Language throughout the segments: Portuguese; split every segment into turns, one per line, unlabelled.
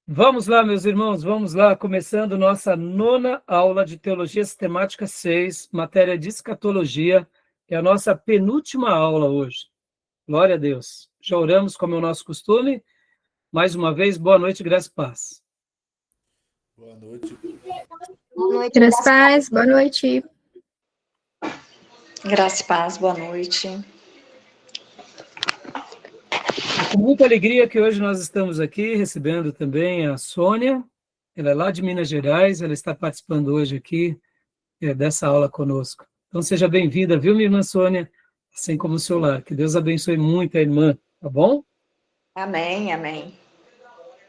Vamos lá, meus irmãos, vamos lá, começando nossa 9ª aula de Teologia Sistemática 6, matéria de escatologia, é a nossa penúltima aula hoje. Glória a Deus. Já oramos como é o nosso costume. Mais uma vez, boa noite, graça e paz.
Boa noite.
Boa noite, graça e paz. Boa noite.
Graça e paz, boa noite.
Com muita alegria que hoje nós estamos aqui recebendo também a Sônia, ela é lá de Minas Gerais, ela está participando hoje aqui dessa aula conosco. Então seja bem-vinda, viu, minha irmã Sônia, assim como o seu lar. Que Deus abençoe muito a irmã, tá bom?
Amém, amém.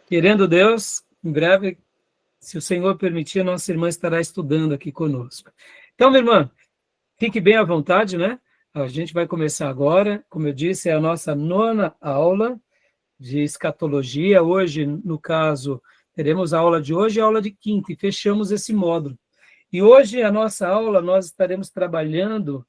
Querendo Deus, em breve, se o Senhor permitir, nossa irmã estará estudando aqui conosco. Então, minha irmã, fique bem à vontade, né? A gente vai começar agora, como eu disse, é a nossa 9ª aula de escatologia. Hoje, no caso, teremos a aula de hoje e a aula de quinta, e fechamos esse módulo. E hoje, a nossa aula, nós estaremos trabalhando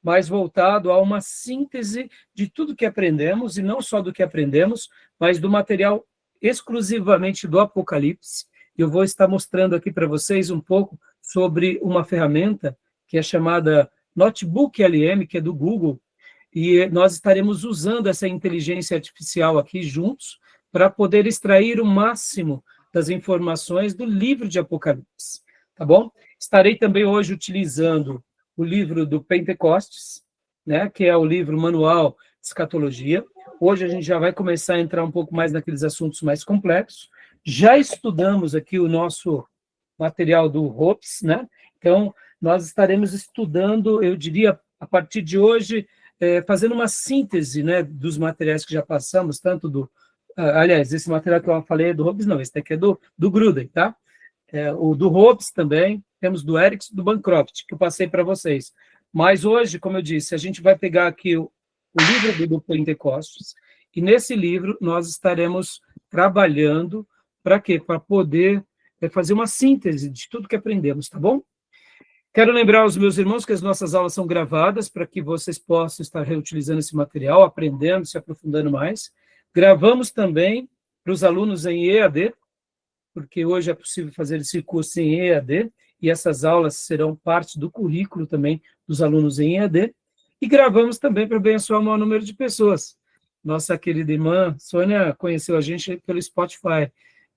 mais voltado a uma síntese de tudo que aprendemos, e não só do que aprendemos, mas do material exclusivamente do Apocalipse. Eu vou estar mostrando aqui para vocês um pouco sobre uma ferramenta que é chamada Notebook LM, que é do Google, e nós estaremos usando essa inteligência artificial aqui juntos para poder extrair o máximo das informações do livro de Apocalipse, tá bom? Estarei também hoje utilizando o livro do Pentecostes, né, que é o livro manual de escatologia. Hoje a gente já vai começar a entrar um pouco mais naqueles assuntos mais complexos. Já estudamos aqui o nosso material do Hopes, né? Então, nós estaremos estudando, eu diria, a partir de hoje, fazendo uma síntese, né, dos materiais que já passamos, tanto do... aliás, esse material que eu falei é do Hopes, não, esse daqui é do Gruden, tá? O do Hopes também, temos do Erickson, do Bancroft, que eu passei para vocês. Mas hoje, como eu disse, a gente vai pegar aqui o livro do Pentecostes, e nesse livro nós estaremos trabalhando para quê? Para poder fazer uma síntese de tudo que aprendemos, tá bom? Quero lembrar aos meus irmãos que as nossas aulas são gravadas para que vocês possam estar reutilizando esse material, aprendendo, se aprofundando mais. Gravamos também para os alunos em EAD, porque hoje é possível fazer esse curso em EAD, e essas aulas serão parte do currículo também dos alunos em EAD, e gravamos também para abençoar o maior número de pessoas. Nossa querida irmã Sônia conheceu a gente pelo Spotify,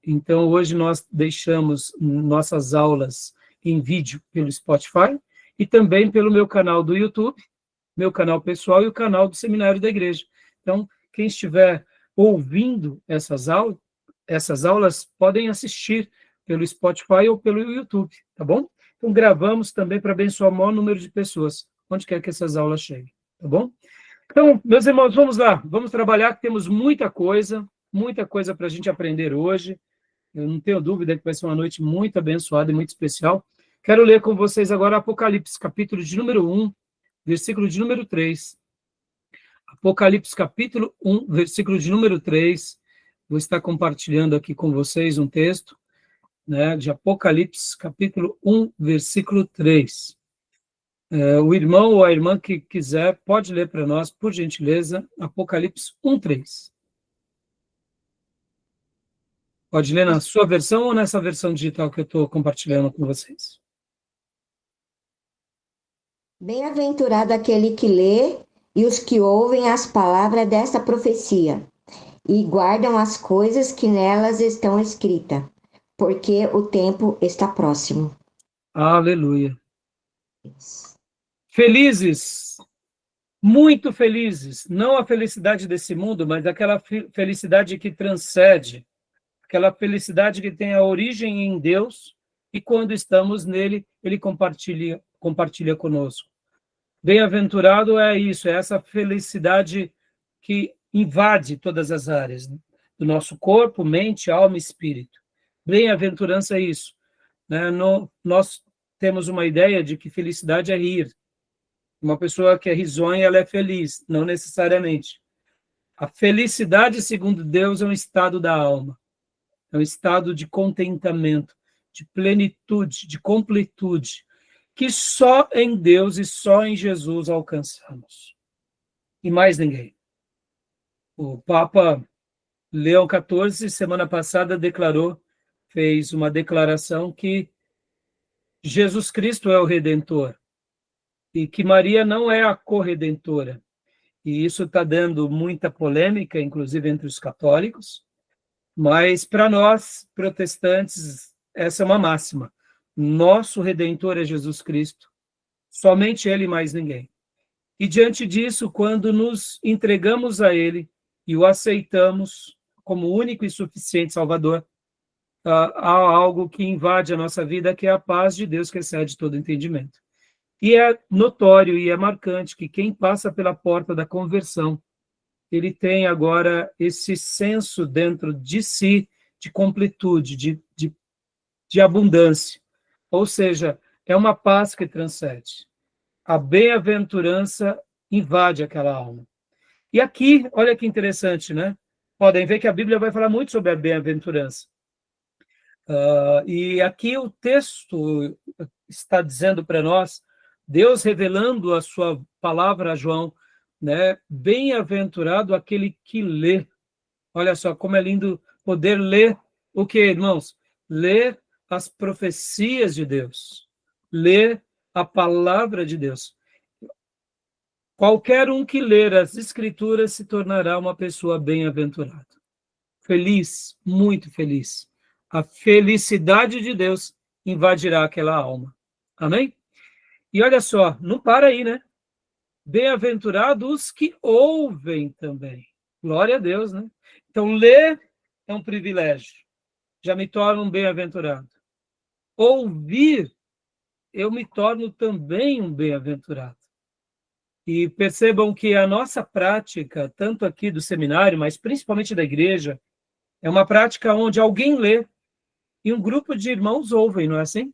então hoje nós deixamos nossas aulas em vídeo pelo Spotify, e também pelo meu canal do YouTube, meu canal pessoal e o canal do Seminário da Igreja. Então, quem estiver ouvindo essas aulas podem assistir pelo Spotify ou pelo YouTube, tá bom? Então, gravamos também para abençoar o maior número de pessoas, onde quer que essas aulas cheguem, tá bom? Então, meus irmãos, vamos lá, vamos trabalhar, que temos muita coisa para a gente aprender hoje. Eu não tenho dúvida que vai ser uma noite muito abençoada e muito especial. Quero ler com vocês agora Apocalipse, capítulo de número 1, versículo de número 3. Apocalipse, capítulo 1, versículo de número 3. Vou estar compartilhando aqui com vocês um texto, né, de Apocalipse, capítulo 1, versículo 3. O irmão ou a irmã que quiser pode ler para nós, por gentileza, Apocalipse 1, 3. Pode ler na sua versão ou nessa versão digital que eu estou compartilhando com vocês?
Bem-aventurado aquele que lê e os que ouvem as palavras desta profecia e guardam as coisas que nelas estão escritas, porque o tempo está próximo.
Aleluia. Felizes, muito felizes, não a felicidade desse mundo, mas aquela felicidade que transcende, aquela felicidade que tem a origem em Deus, e quando estamos nele, ele compartilha conosco. Bem-aventurado é isso, é essa felicidade que invade todas as áreas do nosso corpo, mente, alma e espírito. Bem-aventurança é isso, né? Nós temos uma ideia de que felicidade é rir. Uma pessoa que é risonha, ela é feliz, não necessariamente. A felicidade, segundo Deus, é um estado da alma, é um estado de contentamento, de plenitude, de completude, que só em Deus e só em Jesus alcançamos. E mais ninguém. O Papa Leão XIV, semana passada, fez uma declaração que Jesus Cristo é o Redentor e que Maria não é a corredentora. E isso está dando muita polêmica, inclusive entre os católicos, mas para nós, protestantes, essa é uma máxima. Nosso Redentor é Jesus Cristo, somente Ele e mais ninguém. E diante disso, quando nos entregamos a Ele e o aceitamos como único e suficiente Salvador, há algo que invade a nossa vida, que é a paz de Deus que excede todo entendimento. E é notório e é marcante que quem passa pela porta da conversão, ele tem agora esse senso dentro de si de completude, de abundância. Ou seja, é uma paz que transcende. A bem-aventurança invade aquela alma. E aqui, olha que interessante, né? Podem ver que a Bíblia vai falar muito sobre a bem-aventurança. E aqui o texto está dizendo para nós, Deus revelando a sua palavra a João, né? Bem-aventurado aquele que lê. Olha só como é lindo poder ler o que, irmãos? Ler as profecias de Deus. Ler a palavra de Deus. Qualquer um que ler as Escrituras se tornará uma pessoa bem-aventurada. Feliz, muito feliz. A felicidade de Deus invadirá aquela alma. Amém? E olha só, não para aí, né? Bem-aventurados os que ouvem também. Glória a Deus, né? Então, ler é um privilégio. Já me torno um bem-aventurado. Ouvir, eu me torno também um bem-aventurado. E percebam que a nossa prática, tanto aqui do seminário, mas principalmente da igreja, é uma prática onde alguém lê e um grupo de irmãos ouvem, não é assim?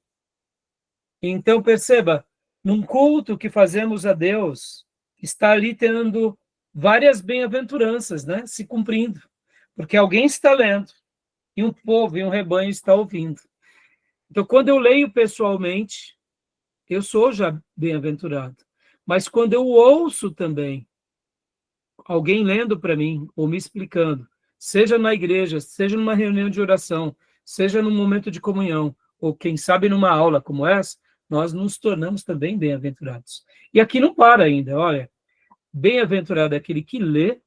Então, perceba, num culto que fazemos a Deus, está ali tendo várias bem-aventuranças, né? Se cumprindo. Porque alguém está lendo e um povo e um rebanho está ouvindo. Então, quando eu leio pessoalmente, eu sou já bem-aventurado. Mas quando eu ouço também alguém lendo para mim ou me explicando, seja na igreja, seja numa reunião de oração, seja num momento de comunhão, ou quem sabe numa aula como essa, nós nos tornamos também bem-aventurados. E aqui não para ainda, olha, bem-aventurado é aquele que lê,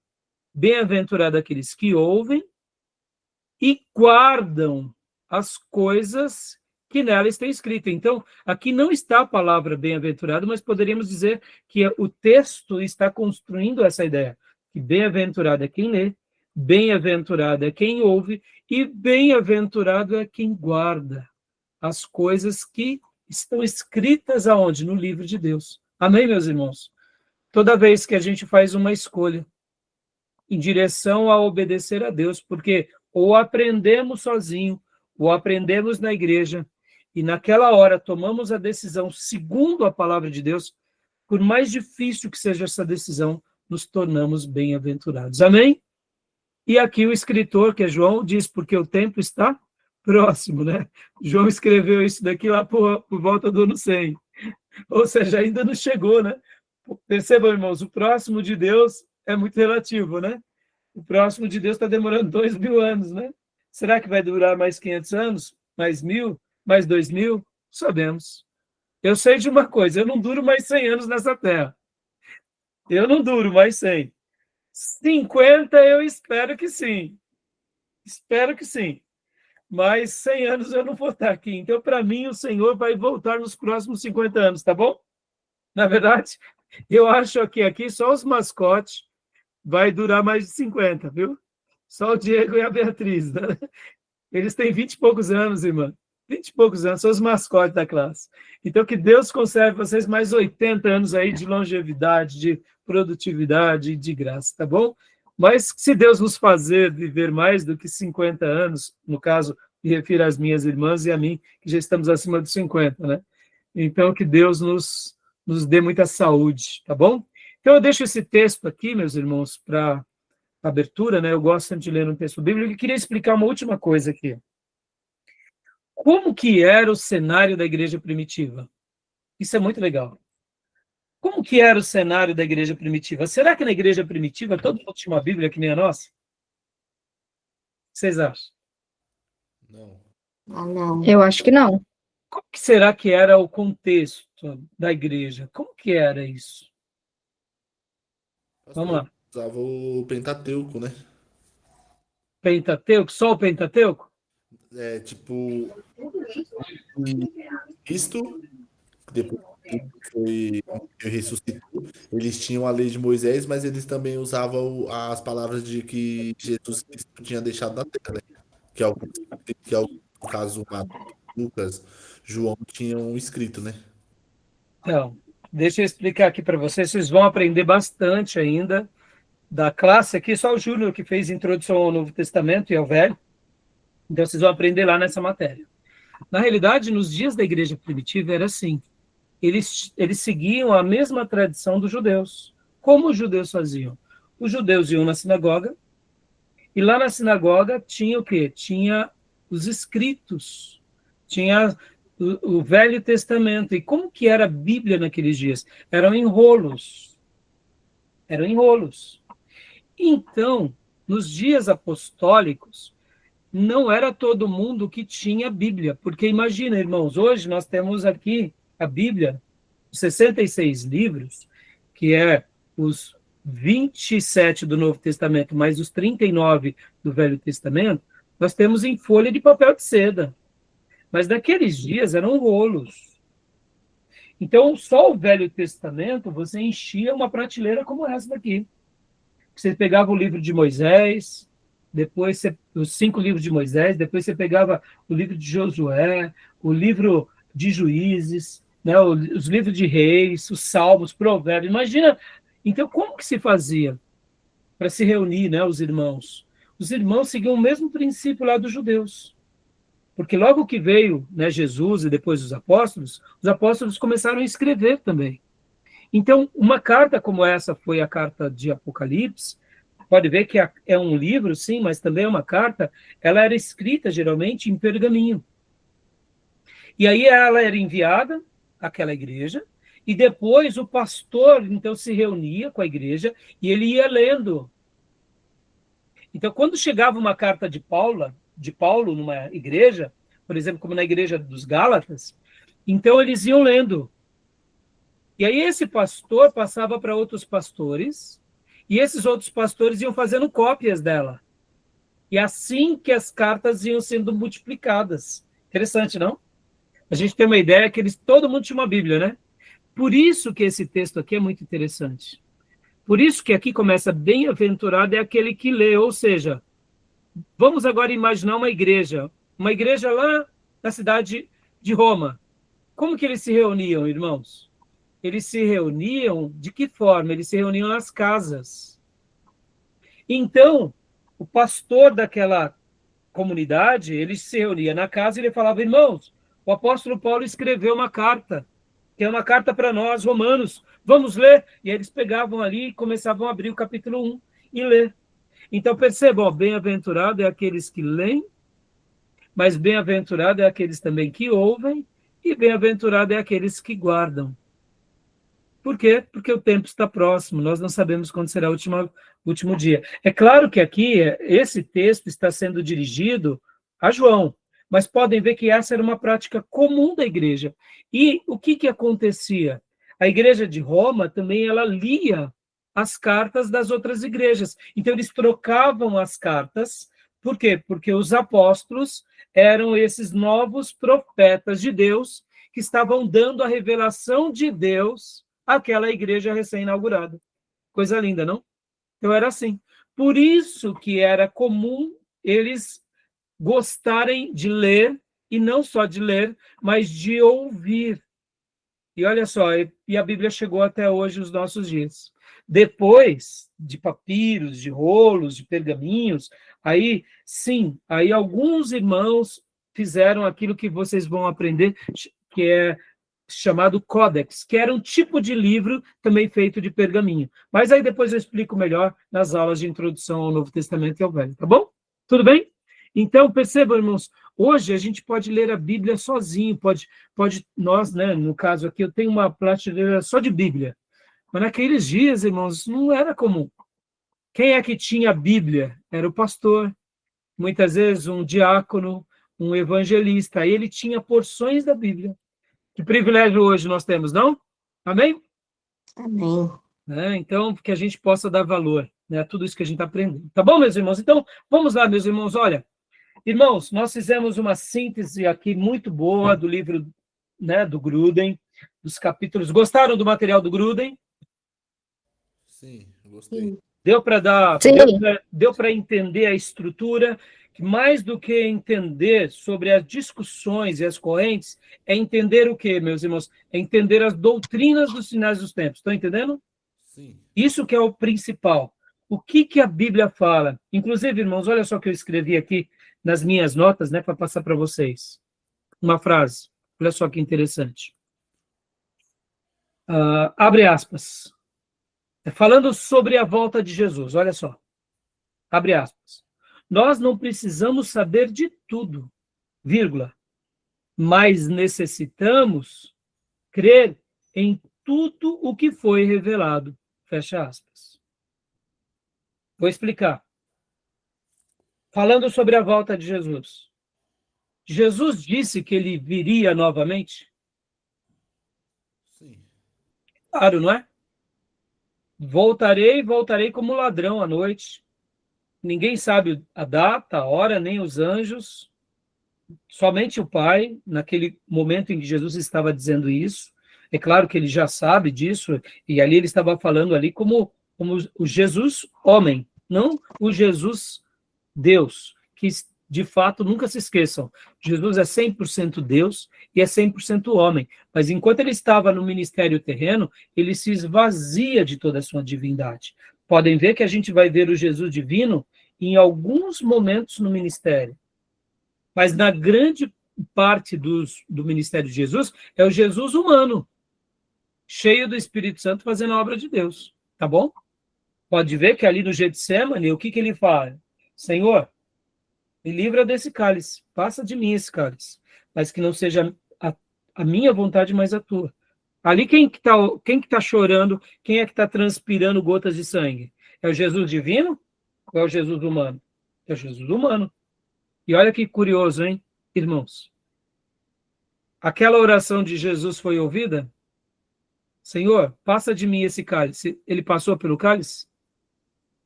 bem-aventurado é aqueles que ouvem e guardam as coisas que nela está escrita. Então, aqui não está a palavra bem-aventurado, mas poderíamos dizer que o texto está construindo essa ideia, que bem-aventurado é quem lê, bem-aventurado é quem ouve e bem-aventurado é quem guarda as coisas que estão escritas aonde? No livro de Deus. Amém, meus irmãos? Toda vez que a gente faz uma escolha em direção a obedecer a Deus, porque ou aprendemos sozinho, ou aprendemos na igreja, e naquela hora tomamos a decisão segundo a palavra de Deus, por mais difícil que seja essa decisão, nos tornamos bem-aventurados. Amém? E aqui o escritor, que é João, diz, porque o tempo está próximo, né? João escreveu isso daqui lá por volta do ano 100. Ou seja, ainda não chegou, né? Percebam, irmãos, o próximo de Deus é muito relativo, né? O próximo de Deus está demorando 2000 anos, né? Será que vai durar mais 500 anos? Mais 1000? Mais 2000? Sabemos. Eu sei de uma coisa, eu não duro mais 100 anos nessa terra. Eu não duro mais 100. 50 eu espero que sim. Espero que sim. Mas 100 anos eu não vou estar aqui. Então, para mim, o Senhor vai voltar nos próximos 50 anos, tá bom? Na verdade, eu acho que aqui só os mascotes vai durar mais de 50, viu? Só o Diego e a Beatriz, né? Eles têm 20 e poucos anos, irmã. 20 e poucos anos, são os mascotes da classe. Então, que Deus conserve vocês mais 80 anos aí de longevidade, de produtividade, de graça, tá bom? Mas se Deus nos fazer viver mais do que 50 anos, no caso, me refiro às minhas irmãs e a mim, que já estamos acima dos 50, né? Então, que Deus nos dê muita saúde, tá bom? Então, eu deixo esse texto aqui, meus irmãos, para abertura, né? Eu gosto sempre de ler um texto bíblico e queria explicar uma última coisa aqui. Como que era o cenário da igreja primitiva? Isso é muito legal. Como que era o cenário da igreja primitiva? Será que na igreja primitiva todo mundo tinha uma Bíblia que nem a nossa? vocês acham?
Não.
Ah, não.
Eu acho que não.
Como que será que era o contexto da igreja? Como que era isso? Vamos lá.
Usava o Pentateuco, né?
Pentateuco, só o Pentateuco?
É, tipo, Cristo, depois que foi que ressuscitou, eles tinham a lei de Moisés, mas eles também usavam as palavras de que Jesus Cristo tinha deixado na terra, né? Que alguns, no caso, Lucas, João tinham escrito, né?
Então, deixa eu explicar aqui para vocês. Vocês vão aprender bastante ainda da classe aqui. Só o Júnior que fez introdução ao Novo Testamento e ao Velho. Então, vocês vão aprender lá nessa matéria. Na realidade, nos dias da igreja primitiva era assim. Eles seguiam a mesma tradição dos judeus. Como os judeus faziam? Os judeus iam na sinagoga, e lá na sinagoga tinha o quê? Tinha os escritos, tinha o Velho Testamento. E como que era a Bíblia naqueles dias? Eram enrolos. Eram enrolos. Então, nos dias apostólicos, não era todo mundo que tinha Bíblia. Porque imagina, irmãos, hoje nós temos aqui a Bíblia, 66 livros, que é os 27 do Novo Testamento, mais os 39 do Velho Testamento, nós temos em folha de papel de seda. Mas naqueles dias eram rolos. Então, só o Velho Testamento, você enchia uma prateleira como essa daqui. Você pegava o livro de Moisés, depois os 5 livros de Moisés, depois você pegava o livro de Josué, o livro de Juízes, né, os livros de Reis, os Salmos, Provérbios. Imagina, então, como que se fazia para se reunir, né, os irmãos? Os irmãos seguiam o mesmo princípio lá dos judeus. Porque logo que veio, né, Jesus e depois os apóstolos começaram a escrever também. Então, uma carta como essa foi a carta de Apocalipse. Pode ver que é um livro, sim, mas também é uma carta. Ela era escrita, geralmente, em pergaminho. E aí ela era enviada àquela igreja, e depois o pastor, então, se reunia com a igreja, e ele ia lendo. Então, quando chegava uma carta de Paulo numa igreja, por exemplo, como na igreja dos Gálatas, então eles iam lendo. E aí esse pastor passava para outros pastores, e esses outros pastores iam fazendo cópias dela. E assim que as cartas iam sendo multiplicadas. Interessante, não? A gente tem uma ideia que todo mundo tinha uma Bíblia, né? Por isso que esse texto aqui é muito interessante. Por isso que aqui começa, bem-aventurado é aquele que lê, ou seja, vamos agora imaginar uma igreja lá na cidade de Roma. Como que eles se reuniam, irmãos? Eles se reuniam, de que forma? Eles se reuniam nas casas. Então, o pastor daquela comunidade, ele se reunia na casa e ele falava, irmãos, o apóstolo Paulo escreveu uma carta, que é uma carta para nós, romanos, vamos ler? E aí eles pegavam ali e começavam a abrir o capítulo 1 e ler. Então, percebam, bem-aventurado é aqueles que leem, mas bem-aventurado é aqueles também que ouvem, e bem-aventurado é aqueles que guardam. Por quê? Porque o tempo está próximo, nós não sabemos quando será o último dia. É claro que aqui, esse texto está sendo dirigido a João, mas podem ver que essa era uma prática comum da igreja. E o que acontecia? A igreja de Roma também ela lia as cartas das outras igrejas. Então, eles trocavam as cartas. Por quê? Porque os apóstolos eram esses novos profetas de Deus que estavam dando a revelação de Deus àquela igreja recém-inaugurada. Coisa linda, não? Então, era assim. Por isso que era comum eles gostarem de ler, e não só de ler, mas de ouvir. E olha só, e a Bíblia chegou até hoje, os nossos dias. Depois de papiros, de rolos, de pergaminhos, aí, sim, aí alguns irmãos fizeram aquilo que vocês vão aprender, que é chamado Códex, que era um tipo de livro também feito de pergaminho. Mas aí depois eu explico melhor nas aulas de introdução ao Novo Testamento e ao Velho, tá bom? Tudo bem? Então, percebam, irmãos, hoje a gente pode ler a Bíblia sozinho, nós, né, no caso aqui, eu tenho uma prateleira só de Bíblia, mas naqueles dias, irmãos, não era comum. Quem é que tinha a Bíblia? Era o pastor. muitas vezes um diácono, um evangelista, aí ele tinha porções da Bíblia. Que privilégio hoje nós temos, não? Amém?
Amém.
Então, que a gente possa dar valor, né, a tudo isso que a gente está aprendendo. Tá bom, meus irmãos? Então, vamos lá, meus irmãos. Olha, irmãos, nós fizemos uma síntese aqui muito boa do livro, né, do Grudem, dos capítulos. Gostaram do material do Grudem?
Sim, gostei.
Deu para dar,
Sim.
deu para entender a estrutura, que mais do que entender sobre as discussões e as correntes, é entender o quê, meus irmãos? É entender as doutrinas dos finais dos tempos. Estão entendendo?
Sim.
Isso que é o principal. O que a Bíblia fala? Inclusive, irmãos, olha só o que eu escrevi aqui nas minhas notas, né, para passar para vocês. Uma frase. Olha só que interessante. Abre aspas. Falando sobre a volta de Jesus, olha só. Abre aspas. Nós não precisamos saber de tudo, vírgula, mas necessitamos crer em tudo o que foi revelado. Fecha aspas. Vou explicar. Falando sobre a volta de Jesus. Jesus disse que ele viria novamente?
Sim.
Claro, não é? Voltarei como ladrão à noite. Ninguém sabe a data, a hora, nem os anjos. Somente o Pai, naquele momento em que Jesus estava dizendo isso. É claro que ele já sabe disso, e ali ele estava falando ali como o Jesus homem, não o Jesus Deus, que de fato nunca se esqueçam, Jesus é 100% Deus e é 100% homem, mas enquanto ele estava no ministério terreno, ele se esvazia de toda a sua divindade. Podem ver que a gente vai ver o Jesus divino em alguns momentos no ministério, mas na grande parte do ministério de Jesus é o Jesus humano, cheio do Espírito Santo, fazendo a obra de Deus, tá bom? Pode ver que ali no Getsemane, o que ele fala? Senhor, me livra desse cálice, passa de mim esse cálice, mas que não seja a minha vontade, mas a tua. Ali quem que tá chorando, quem é que está transpirando gotas de sangue? É o Jesus divino ou é o Jesus humano? É o Jesus humano. E olha que curioso, hein, irmãos? Aquela oração de Jesus foi ouvida? Senhor, passa de mim esse cálice. Ele passou pelo cálice?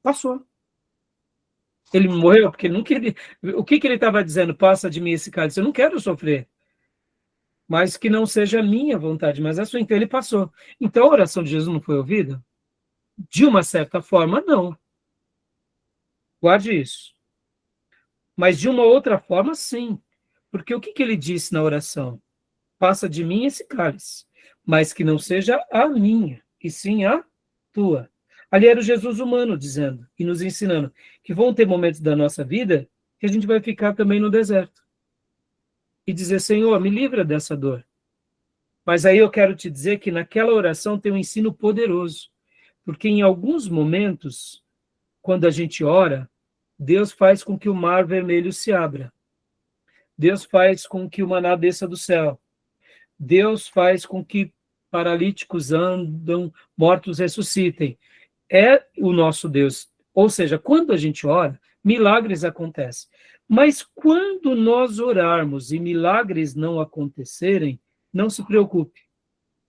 Passou. Ele morreu porque ele não queria. O que ele estava dizendo? Passa de mim esse cálice. Eu não quero sofrer. Mas que não seja a minha vontade, mas a sua. Então ele passou. Então a oração de Jesus não foi ouvida? De uma certa forma, não. Guarde isso. Mas de uma outra forma, sim. Porque o que ele disse na oração? Passa de mim esse cálice, mas que não seja a minha, e sim a tua. Ali era o Jesus humano dizendo e nos ensinando que vão ter momentos da nossa vida que a gente vai ficar também no deserto e dizer, Senhor, me livra dessa dor. Mas aí eu quero te dizer que naquela oração tem um ensino poderoso, porque em alguns momentos, quando a gente ora, Deus faz com que o mar vermelho se abra. Deus faz com que o maná desça do céu. Deus faz com que paralíticos andam, mortos ressuscitem. É o nosso Deus. Ou seja, quando a gente ora, milagres acontecem. Mas quando nós orarmos e milagres não acontecerem, não se preocupe.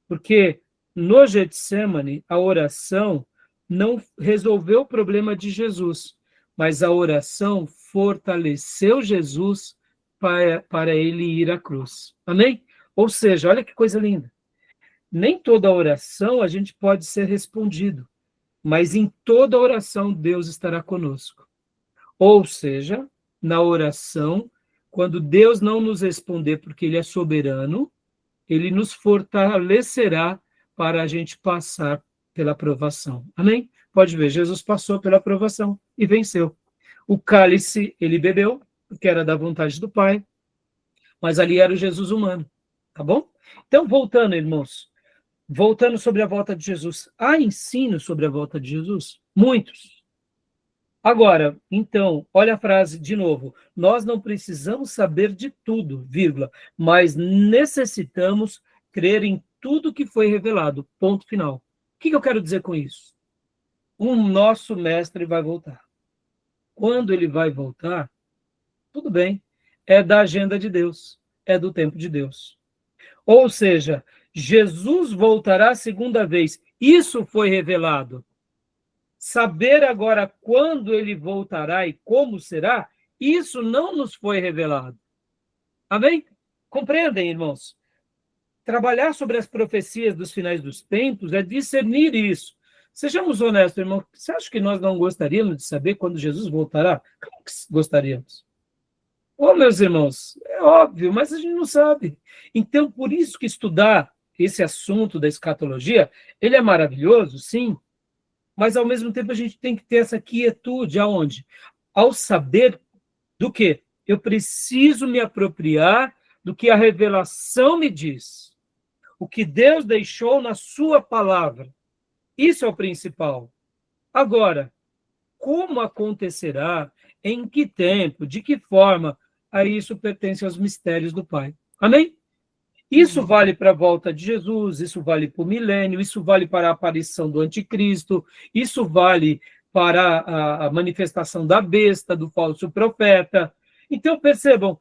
Porque no Getsemane, a oração não resolveu o problema de Jesus, mas a oração fortaleceu Jesus para ele ir à cruz. Amém? Ou seja, olha que coisa linda. Nem toda oração a gente pode ser respondido, mas em toda oração Deus estará conosco. Ou seja, na oração, quando Deus não nos responder porque ele é soberano, ele nos fortalecerá para a gente passar pela provação. Amém? Pode ver, Jesus passou pela provação e venceu. O cálice ele bebeu, porque era da vontade do Pai, mas ali era o Jesus humano. Tá bom? Então, voltando, irmãos, voltando sobre a volta de Jesus. Há ensino sobre a volta de Jesus? Muitos. Agora, então, olha a frase de novo. Nós não precisamos saber de tudo, vírgula, mas necessitamos crer em tudo que foi revelado. Ponto final. O que eu quero dizer com isso? O nosso mestre vai voltar. Quando ele vai voltar, tudo bem, é da agenda de Deus, é do tempo de Deus. Ou seja, Jesus voltará a segunda vez. Isso foi revelado. Saber agora quando ele voltará e como será, isso não nos foi revelado. Amém? Compreendem, irmãos? Trabalhar sobre as profecias dos finais dos tempos é discernir isso. Sejamos honestos, irmão. Você acha que nós não gostaríamos de saber quando Jesus voltará? Claro que gostaríamos. Ô, meus irmãos, é óbvio, mas a gente não sabe. Então, por isso que estudar esse assunto da escatologia, ele é maravilhoso, sim, mas ao mesmo tempo a gente tem que ter essa quietude. Aonde? Ao saber do quê? Eu preciso me apropriar do que a revelação me diz. O que Deus deixou na sua palavra. Isso é o principal. Agora, como acontecerá, em que tempo, de que forma, aí isso pertence aos mistérios do Pai. Amém? Isso vale para a volta de Jesus, isso vale para o milênio, isso vale para a aparição do anticristo, isso vale para a manifestação da besta, do falso profeta. Então, percebam,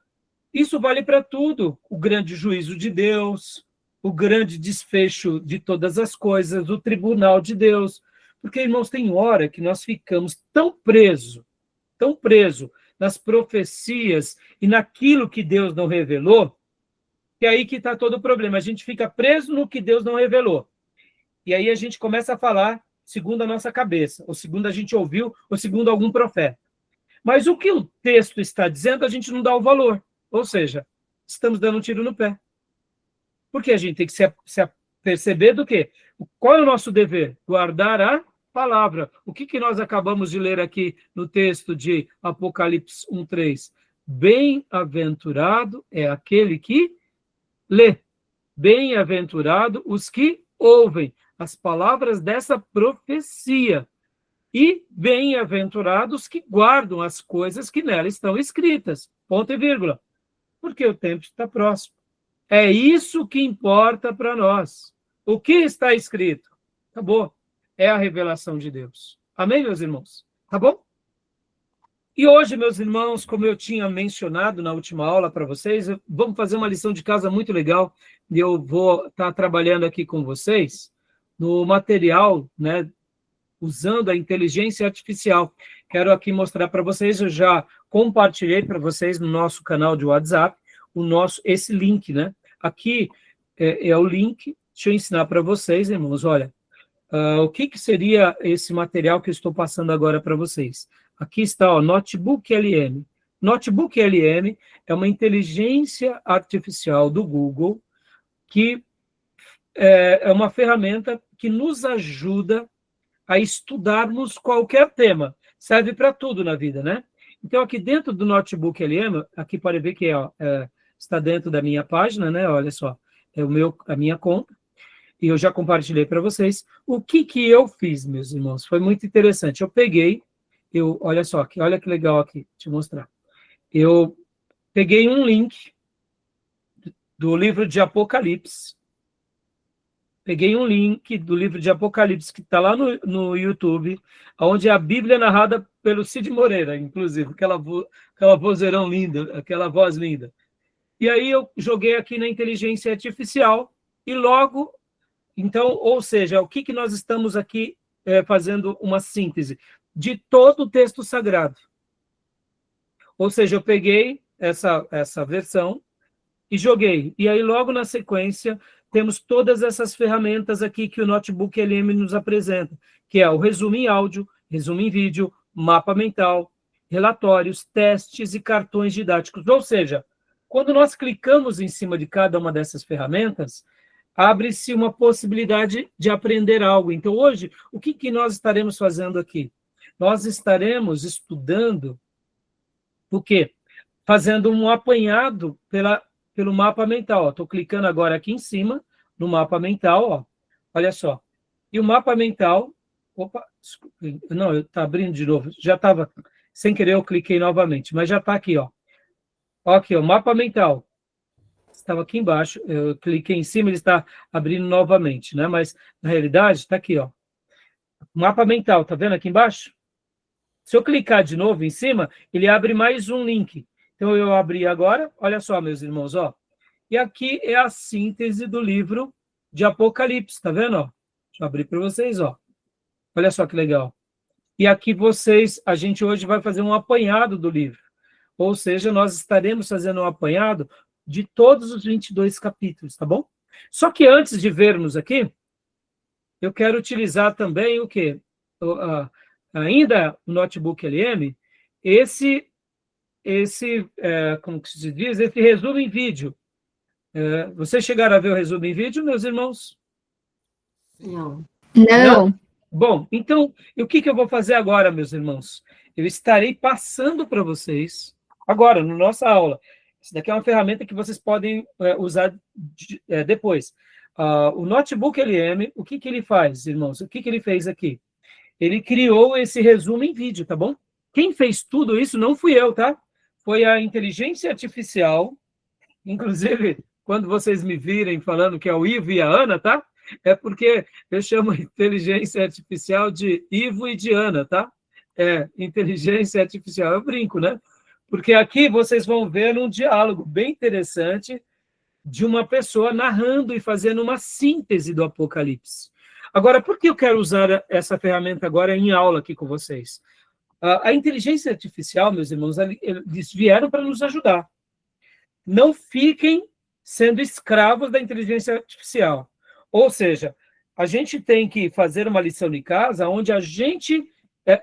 isso vale para tudo. O grande juízo de Deus, o grande desfecho de todas as coisas, o tribunal de Deus. Porque, irmãos, tem hora que nós ficamos tão presos nas profecias e naquilo que Deus não revelou, que é aí que está todo o problema. A gente fica preso no que Deus não revelou. E aí a gente começa a falar segundo a nossa cabeça, ou segundo a gente ouviu, ou segundo algum profeta. Mas o que o texto está dizendo, a gente não dá o valor. Ou seja, estamos dando um tiro no pé. Porque a gente tem que se perceber do quê? Qual é o nosso dever? Guardar a palavra. O que nós acabamos de ler aqui no texto de Apocalipse 1:3? Bem-aventurado é aquele que lê. Bem-aventurado os que ouvem as palavras dessa profecia. E bem-aventurados que guardam as coisas que nela estão escritas. Ponto e vírgula. Porque o tempo está próximo. É isso que importa para nós. O que está escrito? Acabou. É a revelação de Deus. Amém, meus irmãos? Tá bom? E hoje, meus irmãos, como eu tinha mencionado na última aula para vocês, vamos fazer uma lição de casa muito legal. E eu vou estar trabalhando aqui com vocês no material, né, usando a inteligência artificial. Quero aqui mostrar para vocês, eu já compartilhei para vocês no nosso canal de WhatsApp, esse link, né? Aqui é o link, deixa eu ensinar para vocês, irmãos, olha, o que seria esse material que eu estou passando agora para vocês. Aqui está, ó, Notebook LM. Notebook LM é uma inteligência artificial do Google, que é uma ferramenta que nos ajuda a estudarmos qualquer tema. Serve para tudo na vida, né? Então, aqui dentro do Notebook LM, aqui pode ver que está dentro da minha página, né? Olha só, é a minha conta. E eu já compartilhei para vocês. O que eu fiz, meus irmãos? Foi muito interessante. Eu peguei, olha só, aqui, olha que legal aqui, te mostrar. Eu peguei um link do livro de Apocalipse. Peguei um link do livro de Apocalipse, que está lá no YouTube, onde a Bíblia é narrada pelo Cid Moreira, inclusive, aquela vozeirão linda, aquela voz linda. E aí eu joguei aqui na inteligência artificial, e logo, então, ou seja, o que nós estamos aqui fazendo uma síntese de todo o texto sagrado. Ou seja, eu peguei essa versão e joguei. E aí, logo na sequência, temos todas essas ferramentas aqui que o Notebook LM nos apresenta, que é o resumo em áudio, resumo em vídeo, mapa mental, relatórios, testes e cartões didáticos. Ou seja, quando nós clicamos em cima de cada uma dessas ferramentas, abre-se uma possibilidade de aprender algo. Então, hoje, o que nós estaremos fazendo aqui? Nós estaremos estudando o quê? Fazendo um apanhado pelo mapa mental. Estou clicando agora aqui em cima, no mapa mental, ó. Olha só. E o mapa mental... Opa, não, está abrindo de novo. Já estava... Sem querer, eu cliquei novamente, mas já está aqui, ó. Aqui, ó, mapa mental. Estava aqui embaixo, eu cliquei em cima, ele está abrindo novamente, né? Mas, na realidade, está aqui, ó. Mapa mental, tá vendo aqui embaixo? Se eu clicar de novo em cima, ele abre mais um link. Então, eu abri agora, olha só, meus irmãos, ó. E aqui é a síntese do livro de Apocalipse, tá vendo? Ó? Deixa eu abrir para vocês, ó. Olha só que legal. E aqui a gente hoje vai fazer um apanhado do livro. Ou seja, nós estaremos fazendo um apanhado de todos os 22 capítulos, tá bom? Só que antes de vermos aqui, eu quero utilizar também o quê? Ainda o Notebook LM, como que se diz? Esse resumo em vídeo. Vocês chegaram a ver o resumo em vídeo, meus irmãos?
Não.
Não.
Bom, então, o que eu vou fazer agora, meus irmãos? Eu estarei passando para vocês, agora, na nossa aula. Isso daqui é uma ferramenta que vocês podem usar depois. O Notebook LM, o que ele faz, irmãos? O que ele fez aqui? Ele criou esse resumo em vídeo, tá bom? Quem fez tudo isso não fui eu, tá? Foi a inteligência artificial. Inclusive, quando vocês me virem falando que é o Ivo e a Ana, tá? É porque eu chamo a inteligência artificial de Ivo e de Ana, tá? Inteligência artificial, eu brinco, né? Porque aqui vocês vão ver um diálogo bem interessante de uma pessoa narrando e fazendo uma síntese do Apocalipse. Agora, por que eu quero usar essa ferramenta agora em aula aqui com vocês? A inteligência artificial, meus irmãos, eles vieram para nos ajudar. Não fiquem sendo escravos da inteligência artificial. Ou seja, a gente tem que fazer uma lição de casa onde a gente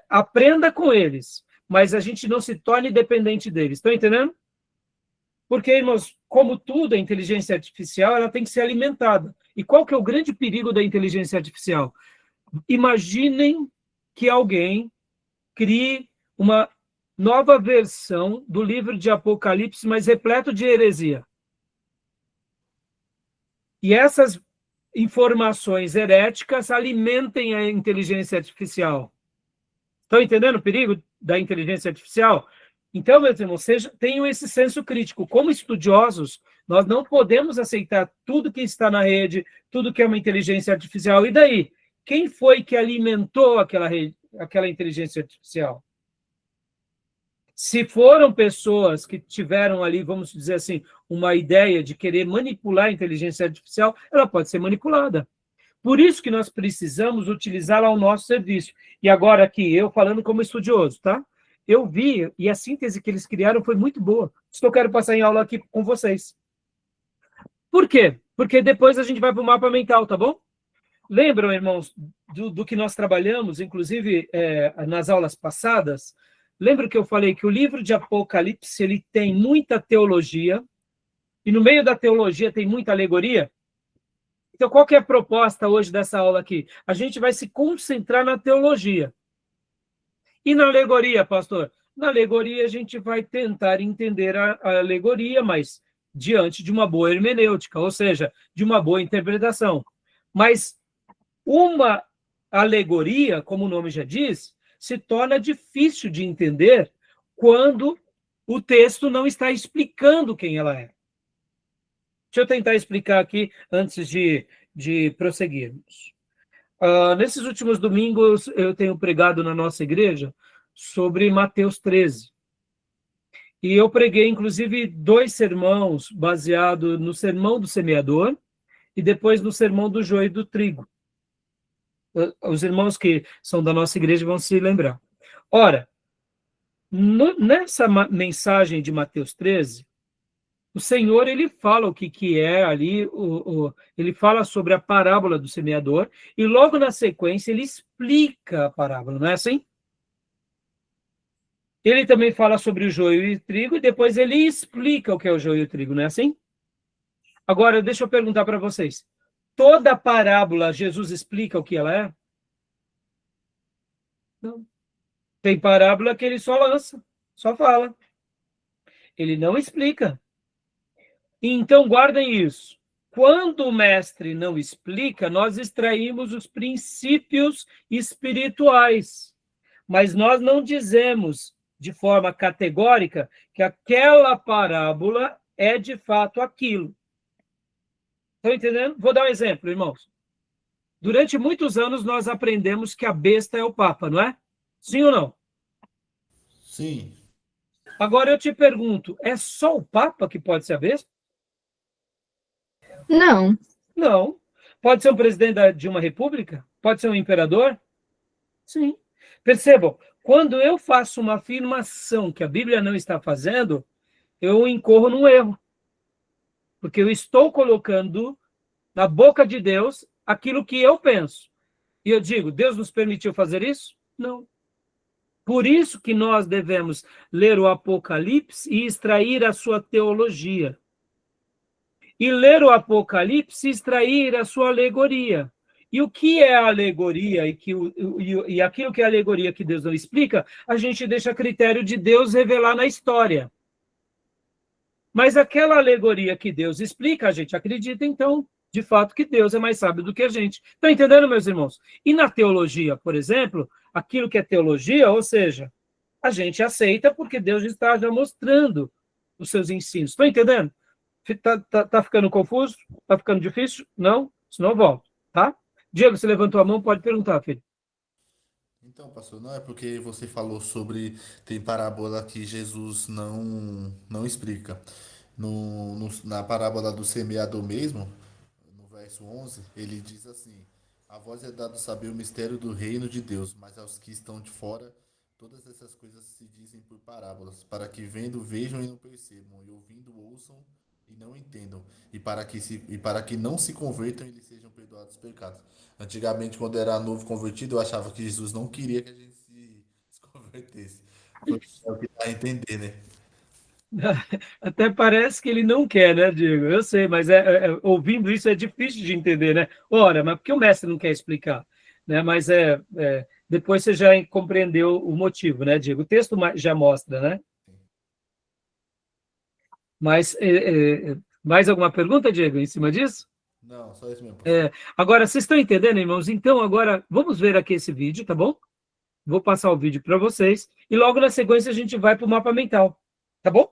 aprenda com eles, mas a gente não se torne dependente deles. Estão entendendo? Porque, irmãos, como tudo, a inteligência artificial ela tem que ser alimentada. E qual que é o grande perigo da inteligência artificial? Imaginem que alguém crie uma nova versão do livro de Apocalipse, mas repleto de heresia. E essas informações heréticas alimentem a inteligência artificial. Estão entendendo o perigo da inteligência artificial? Então, meus irmãos, tenham esse senso crítico. Como estudiosos, nós não podemos aceitar tudo que está na rede, tudo que é uma inteligência artificial. E daí? Quem foi que alimentou aquela inteligência artificial? Se foram pessoas que tiveram ali, vamos dizer assim, uma ideia de querer manipular a inteligência artificial, ela pode ser manipulada. Por isso que nós precisamos utilizá-la ao nosso serviço. E agora aqui, eu falando como estudioso, tá? Eu vi, e a síntese que eles criaram foi muito boa. Isso que eu quero passar em aula aqui com vocês. Por quê? Porque depois a gente vai para o mapa mental, tá bom? Lembram, irmãos, do que nós trabalhamos, inclusive nas aulas passadas? Lembra que eu falei que o livro de Apocalipse ele tem muita teologia, e no meio da teologia tem muita alegoria? Então, qual que é a proposta hoje dessa aula aqui? A gente vai se concentrar na teologia. E na alegoria, pastor? Na alegoria, a gente vai tentar entender a alegoria, mas diante de uma boa hermenêutica, ou seja, de uma boa interpretação. Mas uma alegoria, como o nome já diz, se torna difícil de entender quando o texto não está explicando quem ela é. Deixa eu tentar explicar aqui antes de prosseguirmos. Nesses últimos domingos, eu tenho pregado na nossa igreja sobre Mateus 13. E eu preguei, inclusive, 2 sermões baseados no sermão do semeador e depois no sermão do joio e do trigo. Os irmãos que são da nossa igreja vão se lembrar. Ora, nessa mensagem de Mateus 13, o Senhor, ele fala o que é ali, ele fala sobre a parábola do semeador, e logo na sequência ele explica a parábola, não é assim? Ele também fala sobre o joio e o trigo, e depois ele explica o que é o joio e o trigo, não é assim? Agora, deixa eu perguntar para vocês. Toda parábola, Jesus explica o que ela é? Não. Tem parábola que ele só lança, só fala. Ele não explica. Então, guardem isso. Quando o mestre não explica, nós extraímos os princípios espirituais. Mas nós não dizemos de forma categórica que aquela parábola é de fato aquilo. Estão entendendo? Vou dar um exemplo, irmãos. Durante muitos anos nós aprendemos que a besta é o Papa, não é? Sim ou não?
Sim.
Agora eu te pergunto, é só o Papa que pode ser a besta?
Não.
Não. Pode ser um presidente de uma república? Pode ser um imperador? Sim. Percebam, quando eu faço uma afirmação que a Bíblia não está fazendo, eu incorro num erro. Porque eu estou colocando na boca de Deus aquilo que eu penso. E eu digo, Deus nos permitiu fazer isso? Não. Por isso que nós devemos ler o Apocalipse e extrair a sua teologia. E ler o Apocalipse e extrair a sua alegoria. E o que é a alegoria e aquilo que é a alegoria que Deus não explica, a gente deixa a critério de Deus revelar na história. Mas aquela alegoria que Deus explica, a gente acredita, então, de fato, que Deus é mais sábio do que a gente. Estão entendendo, meus irmãos? E na teologia, por exemplo, aquilo que é teologia, ou seja, a gente aceita porque Deus está já mostrando os seus ensinos. Estão entendendo? Tá ficando confuso? Tá ficando difícil? Não? Senão eu volto, tá? Diego, você levantou a mão, pode perguntar, filho.
Então, pastor, não é porque você falou sobre tem parábola que Jesus não explica. Na parábola do semeador mesmo, no verso 11, ele diz assim: A vós é dado saber o mistério do reino de Deus, mas aos que estão de fora, todas essas coisas se dizem por parábolas, para que vendo vejam e não percebam, e ouvindo ouçam e não entendam, e para que não se convertam e lhes sejam perdoados os pecados. Antigamente, quando eu era novo convertido, eu achava que Jesus não queria que a gente se convertesse. É o que dá a entender, né?
Até parece que ele não quer, né, Diego? Eu sei, mas ouvindo isso é difícil de entender, né? Ora, mas por que o mestre não quer explicar? Né? Mas depois você já compreendeu o motivo, né, Diego? O texto já mostra, né? Mas mais alguma pergunta, Diego, em cima disso?
Não, só isso mesmo, pastor.
Agora, vocês estão entendendo, irmãos? Então, agora, vamos ver aqui esse vídeo, tá bom? Vou passar o vídeo para vocês e logo na sequência a gente vai para o mapa mental, tá bom?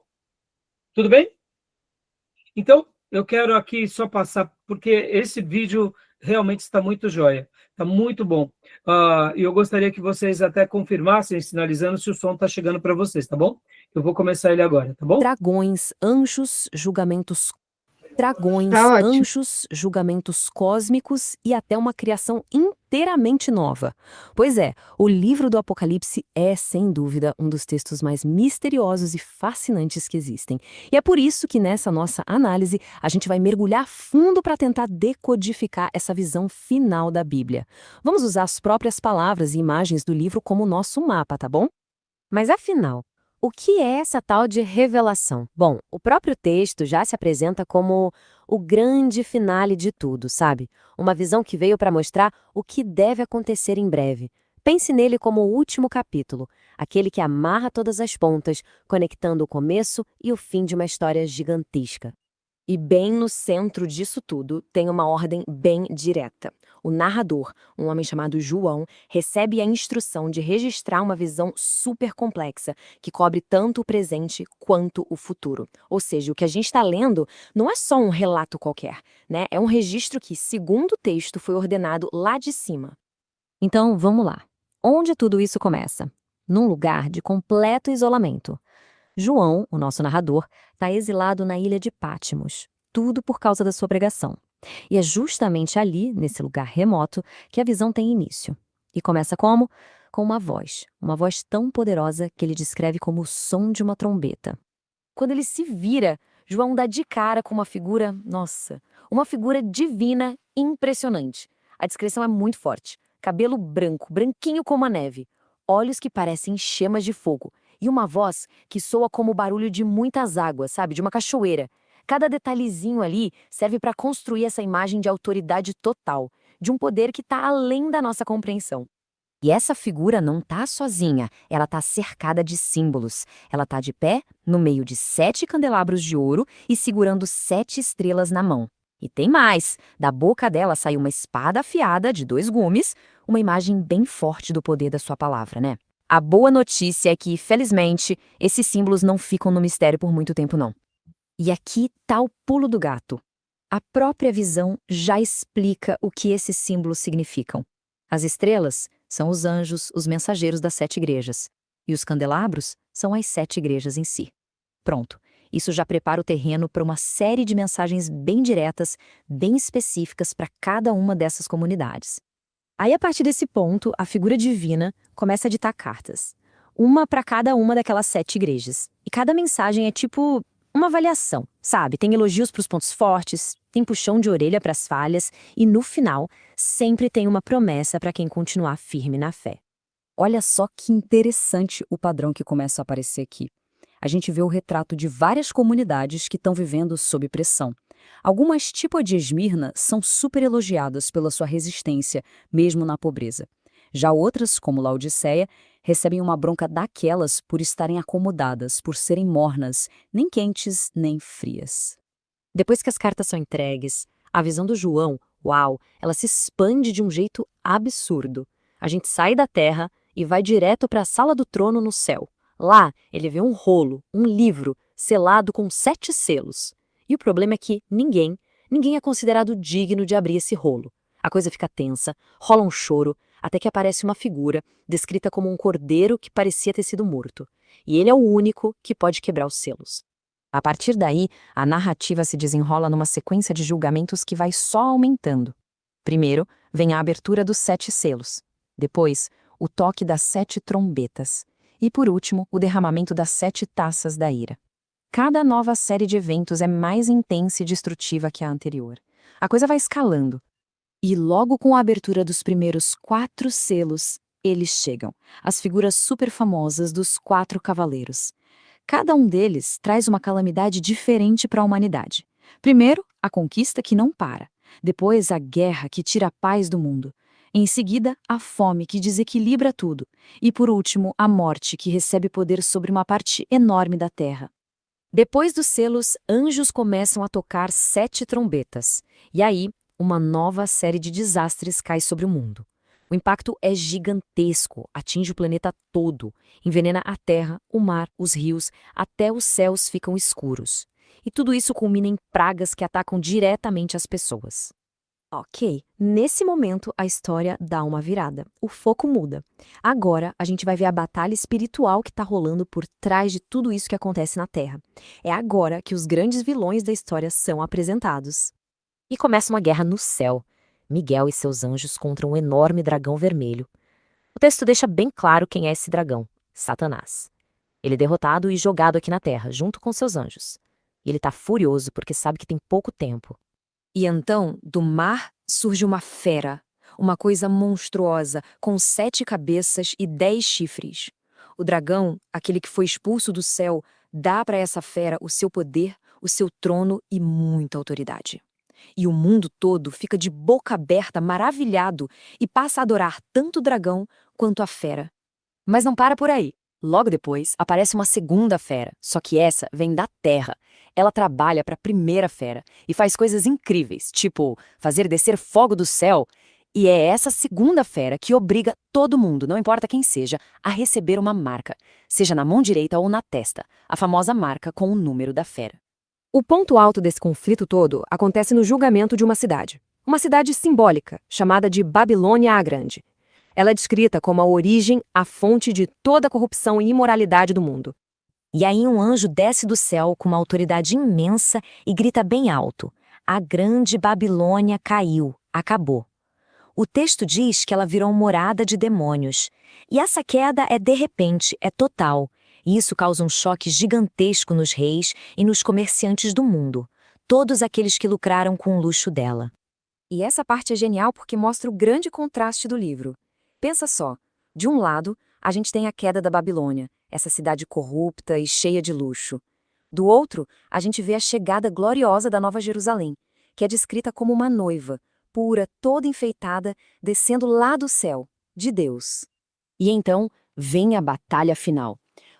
Tudo bem? Então, eu quero aqui só passar, porque esse vídeo realmente está muito jóia, está muito bom. E eu gostaria que vocês até confirmassem, sinalizando se o som está chegando para vocês, tá bom? Eu vou começar ele agora, tá bom?
Dragões, anjos, julgamentos. Dragões,
Tá ótimo.
anjos, julgamentos cósmicos e até uma criação inteiramente nova. Pois é, o livro do Apocalipse é, sem dúvida, um dos textos mais misteriosos e fascinantes que existem. E é por isso que nessa nossa análise a gente vai mergulhar fundo para tentar decodificar essa visão final da Bíblia. Vamos usar as próprias palavras e imagens do livro como nosso mapa, tá bom? Mas afinal, o que é essa tal de revelação? Bom, o próprio texto já se apresenta como o grande finale de tudo, sabe? Uma visão que veio para mostrar o que deve acontecer em breve. Pense nele como o último capítulo, aquele que amarra todas as pontas, conectando o começo e o fim de uma história gigantesca. E bem no centro disso tudo tem uma ordem bem direta. O narrador, um homem chamado João, recebe a instrução de registrar uma visão super complexa que cobre tanto o presente quanto o futuro. Ou seja, o que a gente está lendo não é só um relato qualquer, né? É um registro que, segundo o texto, foi ordenado lá de cima. Então, vamos lá. Onde tudo isso começa? Num lugar de completo isolamento. João, o nosso narrador, está exilado na ilha de Patmos, tudo por causa da sua pregação. E é justamente ali, nesse lugar remoto, que a visão tem início. E começa como? Com uma voz tão poderosa que ele descreve como o som de uma trombeta. Quando ele se vira, João dá de cara com uma figura, uma figura divina impressionante. A descrição é muito forte. Cabelo branco, branquinho como a neve, olhos que parecem chamas de fogo, e uma voz que soa como o barulho de muitas águas, sabe? De uma cachoeira. Cada detalhezinho ali serve para construir essa imagem de autoridade total, de um poder que está além da nossa compreensão. E essa figura não está sozinha, ela está cercada de símbolos. Ela está de pé, no meio de 7 candelabros de ouro e segurando 7 estrelas na mão. E tem mais, da boca dela sai uma espada afiada de 2 gumes, uma imagem bem forte do poder da sua palavra, né? A boa notícia é que, felizmente, esses símbolos não ficam no mistério por muito tempo, não. E aqui tá o pulo do gato. A própria visão já explica o que esses símbolos significam. As estrelas são os anjos, os mensageiros das 7 igrejas. E os candelabros são as 7 igrejas em si. Pronto, isso já prepara o terreno para uma série de mensagens bem diretas, bem específicas para cada uma dessas comunidades. Aí, a partir desse ponto, a figura divina começa a ditar cartas. Uma para cada uma daquelas 7 igrejas. E cada mensagem é tipo uma avaliação, sabe? Tem elogios para os pontos fortes, tem puxão de orelha para as falhas, e no final, sempre tem uma promessa para quem continuar firme na fé. Olha só que interessante o padrão que começa a aparecer aqui. A gente vê o retrato de várias comunidades que estão vivendo sob pressão. Algumas, tipo a de Esmirna, são super elogiadas pela sua resistência, mesmo na pobreza. Já outras, como Laodiceia, recebem uma bronca daquelas por estarem acomodadas, por serem mornas, nem quentes nem frias. Depois que as cartas são entregues, a visão do João, uau, ela se expande de um jeito absurdo. A gente sai da terra e vai direto para a sala do trono no céu. Lá, ele vê um rolo, um livro, selado com 7 selos. E o problema é que ninguém é considerado digno de abrir esse rolo. A coisa fica tensa, rola um choro, até que aparece uma figura, descrita como um cordeiro que parecia ter sido morto. E ele é o único que pode quebrar os selos. A partir daí, a narrativa se desenrola numa sequência de julgamentos que vai só aumentando. Primeiro, vem a abertura dos 7 selos. Depois, o toque das 7 trombetas. E, por último, o derramamento das 7 taças da ira. Cada nova série de eventos é mais intensa e destrutiva que a anterior. A coisa vai escalando. E logo com a abertura dos primeiros 4 selos, eles chegam. As figuras super famosas dos 4 cavaleiros. Cada um deles traz uma calamidade diferente para a humanidade. Primeiro, a conquista que não para. Depois, a guerra que tira a paz do mundo. Em seguida, a fome que desequilibra tudo. E por último, a morte que recebe poder sobre uma parte enorme da terra. Depois dos selos, anjos começam a tocar 7 trombetas. E aí, uma nova série de desastres cai sobre o mundo. O impacto é gigantesco, atinge o planeta todo, envenena a terra, o mar, os rios, até os céus ficam escuros. E tudo isso culmina em pragas que atacam diretamente as pessoas. Ok, nesse momento a história dá uma virada, o foco muda. Agora a gente vai ver a batalha espiritual que está rolando por trás de tudo isso que acontece na Terra. É agora que os grandes vilões da história são apresentados. E começa uma guerra no céu. Miguel e seus anjos contra um enorme dragão vermelho. O texto deixa bem claro quem é esse dragão, Satanás. Ele é derrotado e jogado aqui na Terra, junto com seus anjos. E ele está furioso porque sabe que tem pouco tempo. E então, do mar surge uma fera, uma coisa monstruosa, com 7 cabeças e 10 chifres. O dragão, aquele que foi expulso do céu, dá para essa fera o seu poder, o seu trono e muita autoridade. E o mundo todo fica de boca aberta, maravilhado, e passa a adorar tanto o dragão quanto a fera. Mas não para por aí. Logo depois, aparece uma segunda fera, só que essa vem da terra. Ela trabalha para a primeira fera e faz coisas incríveis, tipo fazer descer fogo do céu. E é essa segunda fera que obriga todo mundo, não importa quem seja, a receber uma marca, seja na mão direita ou na testa, a famosa marca com o número da fera. O ponto alto desse conflito todo acontece no julgamento de uma cidade simbólica, chamada de Babilônia a Grande. Ela é descrita como a origem, a fonte de toda a corrupção e imoralidade do mundo. E aí um anjo desce do céu com uma autoridade imensa e grita bem alto: a grande Babilônia caiu, acabou. O texto diz que ela virou morada de demônios. E essa queda é de repente, é total. E isso causa um choque gigantesco nos reis e nos comerciantes do mundo. Todos aqueles que lucraram com o luxo dela. E essa parte é genial porque mostra o grande contraste do livro. Pensa só, de um lado, a gente tem a queda da Babilônia, essa cidade corrupta e cheia de luxo. Do outro, a gente vê a chegada gloriosa da Nova Jerusalém, que é descrita como uma noiva, pura, toda enfeitada, descendo lá do céu, de Deus. E então, vem a batalha final.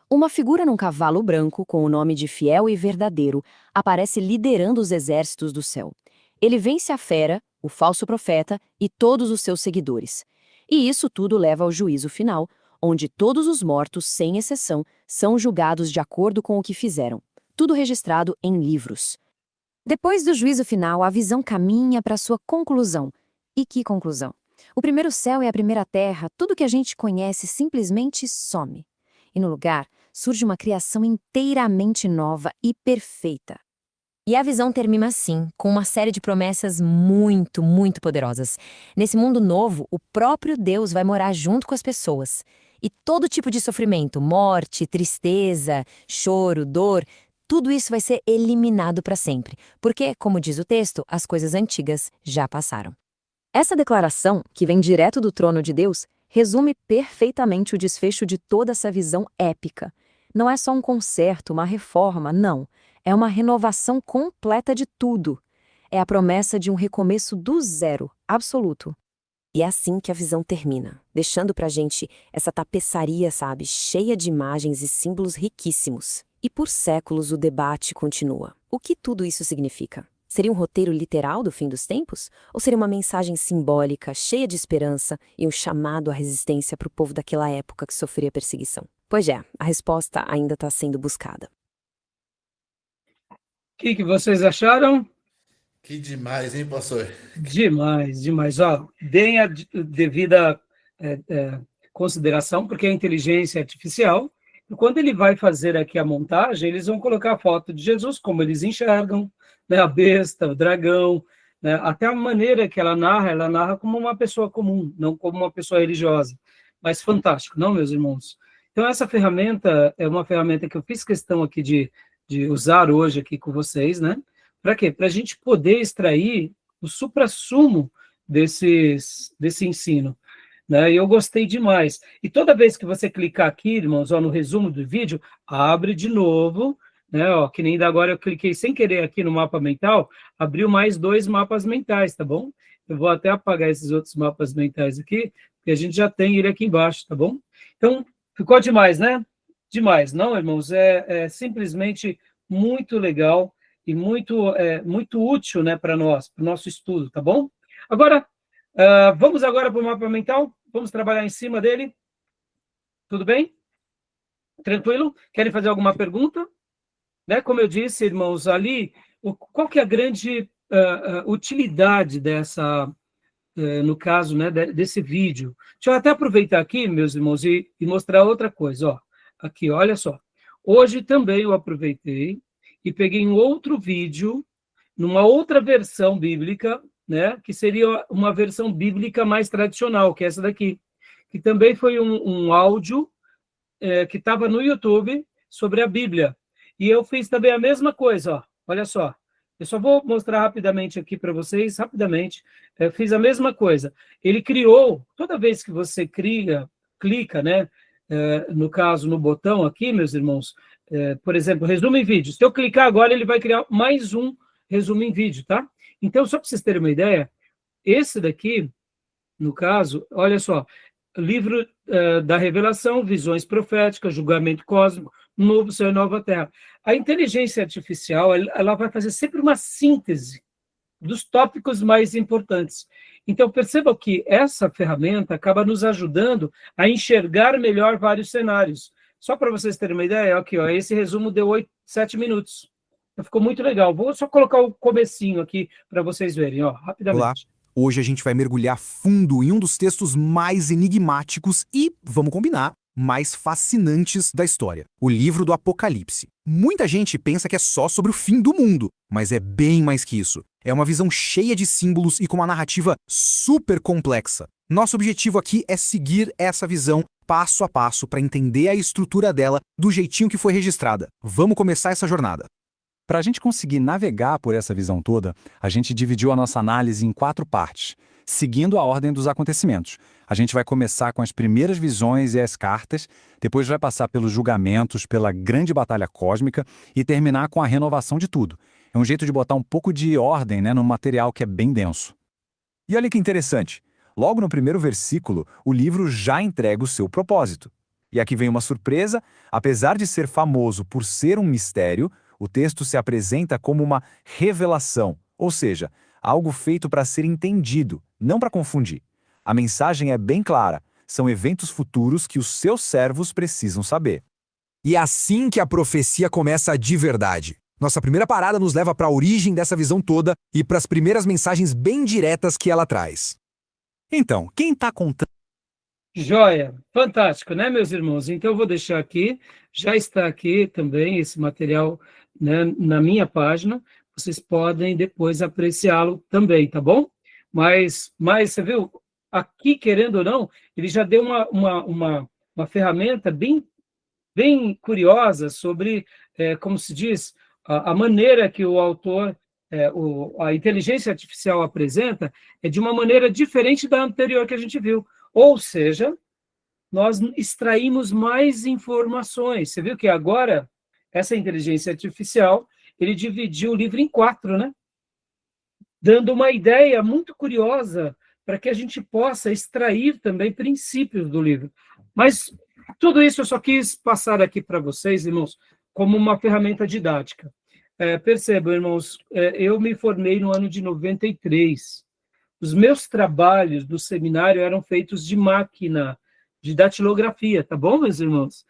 Uma figura num cavalo branco, com o nome de Fiel e Verdadeiro, aparece liderando os exércitos do céu. Ele vence a fera, o falso profeta e todos os seus seguidores. E isso tudo leva ao juízo final, onde todos os mortos, sem exceção, são julgados de acordo com o que fizeram. Tudo registrado em livros. Depois do juízo final, a visão caminha para sua conclusão. E que conclusão? O primeiro céu e a primeira terra, tudo que a gente conhece simplesmente some. e no lugar surge uma criação inteiramente nova e perfeita. E a visão termina assim, com uma série de promessas muito, muito poderosas. Nesse mundo novo, o próprio Deus vai morar junto com as pessoas. E todo tipo de sofrimento, morte, tristeza, choro, dor, tudo isso vai ser eliminado para sempre. Porque, como diz o texto, as coisas antigas já passaram. Essa declaração, que vem direto do trono de Deus, resume perfeitamente o desfecho de toda essa visão épica. Não é só um conserto, uma reforma, não. É uma renovação completa de tudo. É a promessa de um recomeço do zero, absoluto. E é assim que a visão termina, deixando pra gente essa tapeçaria, sabe, cheia de imagens e símbolos riquíssimos. E por séculos o debate continua. O que tudo isso significa? Seria um roteiro literal do fim dos tempos? Ou seria uma mensagem simbólica, cheia de esperança e um chamado à resistência para o povo daquela época que sofria perseguição? Pois é, a resposta ainda está sendo buscada.
O que vocês acharam?
Que demais, hein, pastor?
Demais, demais. Ó, deem a devida consideração, porque é inteligência artificial, e quando ele vai fazer aqui a montagem, eles vão colocar a foto de Jesus, como eles enxergam, né, a besta, o dragão, né, até a maneira que ela narra como uma pessoa comum, não como uma pessoa religiosa. Mas fantástico, não, meus irmãos? Então, essa ferramenta é uma ferramenta que eu fiz questão aqui de usar hoje aqui com vocês, né? Para quê? Para a gente poder extrair o suprassumo desse ensino. Né? E eu gostei demais. E toda vez que você clicar aqui, irmãos, ó, no resumo do vídeo, abre de novo, né? Ó, que nem da agora eu cliquei sem querer aqui no mapa mental, abriu mais 2 mapas mentais, tá bom? Eu vou até apagar esses outros mapas mentais aqui, porque a gente já tem ele aqui embaixo, tá bom? Então, ficou demais, né? Demais, não, irmãos? É simplesmente muito legal e muito útil, né, para nós, para o nosso estudo, tá bom? Agora, vamos agora para o mapa mental? Vamos trabalhar em cima dele? Tudo bem? Tranquilo? Querem fazer alguma pergunta? Né? Como eu disse, irmãos, ali, qual que é a grande utilidade dessa, no caso, né, desse vídeo? Deixa eu até aproveitar aqui, meus irmãos, e mostrar outra coisa, ó. Aqui, olha só. Hoje também eu aproveitei e peguei um outro vídeo, numa outra versão bíblica, né, que seria uma versão bíblica mais tradicional, que é essa daqui, que também foi um áudio que estava no YouTube sobre a Bíblia. E eu fiz também a mesma coisa, ó, olha só. Eu só vou mostrar rapidamente aqui para vocês, rapidamente. Eu fiz a mesma coisa. Ele criou, toda vez que você clica, né, no caso, no botão aqui, meus irmãos, por exemplo, resumo em vídeo. Se eu clicar agora, ele vai criar mais um resumo em vídeo, tá? Então, só para vocês terem uma ideia, esse daqui, no caso, olha só, livro da Revelação, visões proféticas, julgamento cósmico, novo céu e nova terra. A inteligência artificial, ela vai fazer sempre uma síntese dos tópicos mais importantes. Então, perceba que essa ferramenta acaba nos ajudando a enxergar melhor vários cenários. Só para vocês terem uma ideia, aqui, ó, esse resumo deu 7 minutos. Então, ficou muito legal. Vou só colocar o comecinho aqui para vocês verem, ó, rapidamente.
Olá. Hoje a gente vai mergulhar fundo em um dos textos mais enigmáticos e, vamos combinar, mais fascinantes da história, o livro do Apocalipse. Muita gente pensa que é só sobre o fim do mundo, mas é bem mais que isso. É uma visão cheia de símbolos e com uma narrativa super complexa. Nosso objetivo aqui é seguir essa visão passo a passo para entender a estrutura dela do jeitinho que foi registrada. Vamos começar essa jornada. Para a gente conseguir navegar por essa visão toda, a gente dividiu a nossa análise em 4 partes, seguindo a ordem dos acontecimentos. A gente vai começar com as primeiras visões e as cartas, depois vai passar pelos julgamentos, pela grande batalha cósmica e terminar com a renovação de tudo. É um jeito de botar um pouco de ordem, né, num material que é bem denso. E olha que interessante, logo no primeiro versículo, o livro já entrega o seu propósito. E aqui vem uma surpresa, apesar de ser famoso por ser um mistério, o texto se apresenta como uma revelação, ou seja, algo feito para ser entendido, não para confundir. A mensagem é bem clara, são eventos futuros que os seus servos precisam saber. E é assim que a profecia começa de verdade. Nossa primeira parada nos leva para a origem dessa visão toda e para as primeiras mensagens bem diretas que ela traz. Então, quem está contando
Joia, fantástico, né, meus irmãos? Então, eu vou deixar aqui, já está aqui também esse material, né, na minha página, vocês podem depois apreciá-lo também, tá bom? Mas você viu, aqui, querendo ou não, ele já deu uma ferramenta bem curiosa sobre, como se diz, a maneira que o autor, a inteligência artificial apresenta é de uma maneira diferente da anterior que a gente viu. Ou seja, nós extraímos mais informações. Você viu que agora, essa inteligência artificial, ele dividiu o livro em 4, né? Dando uma ideia muito curiosa para que a gente possa extrair também princípios do livro. Mas tudo isso eu só quis passar aqui para vocês, irmãos, como uma ferramenta didática. Percebam, irmãos, eu me formei no ano de 93. Os meus trabalhos do seminário eram feitos de máquina, de datilografia, tá bom, meus irmãos?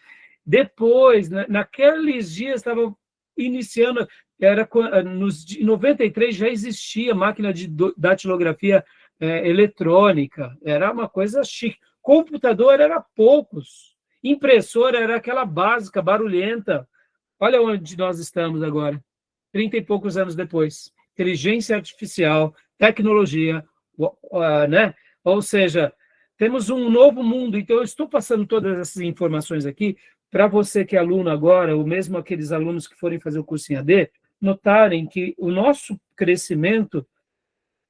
Depois, naqueles dias, estavam iniciando, em 93 já existia máquina de datilografia eletrônica, era uma coisa chique. Computador era poucos, impressora era aquela básica, barulhenta. Olha onde nós estamos agora, 30 e poucos anos depois. Inteligência artificial, tecnologia, né? Ou seja, temos um novo mundo. Então, eu estou passando todas essas informações aqui para você que é aluno agora, ou mesmo aqueles alunos que forem fazer o curso em AD, notarem que o nosso crescimento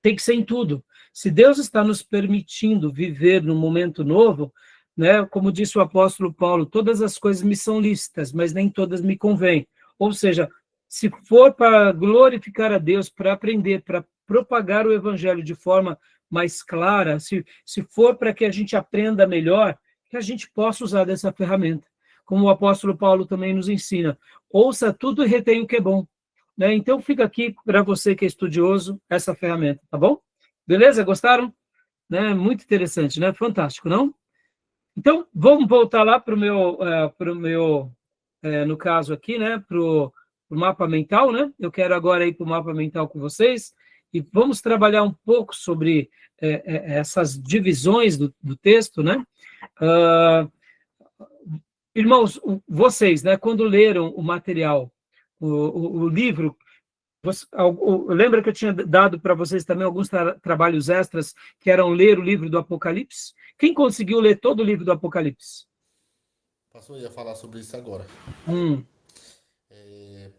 tem que ser em tudo. Se Deus está nos permitindo viver num momento novo, né, como disse o apóstolo Paulo, todas as coisas me são lícitas, mas nem todas me convêm. Ou seja, se for para glorificar a Deus, para aprender, para propagar o evangelho de forma mais clara, se for para que a gente aprenda melhor, que a gente possa usar dessa ferramenta. Como o apóstolo Paulo também nos ensina, ouça tudo e retenha o que é bom. Né? Então, fica aqui para você que é estudioso, essa ferramenta, tá bom? Beleza? Gostaram? Né? Muito interessante, né? Fantástico, não? Então, vamos voltar lá para o meu, no caso aqui, né? Para o mapa mental, né? Eu quero agora ir para o mapa mental com vocês e vamos trabalhar um pouco sobre essas divisões do texto, né? Irmãos, vocês, né? Quando leram o material, o livro, lembra que eu tinha dado para vocês também alguns trabalhos extras, que eram ler o livro do Apocalipse? Quem conseguiu ler todo o livro do Apocalipse?
Pastor, eu ia falar sobre isso agora.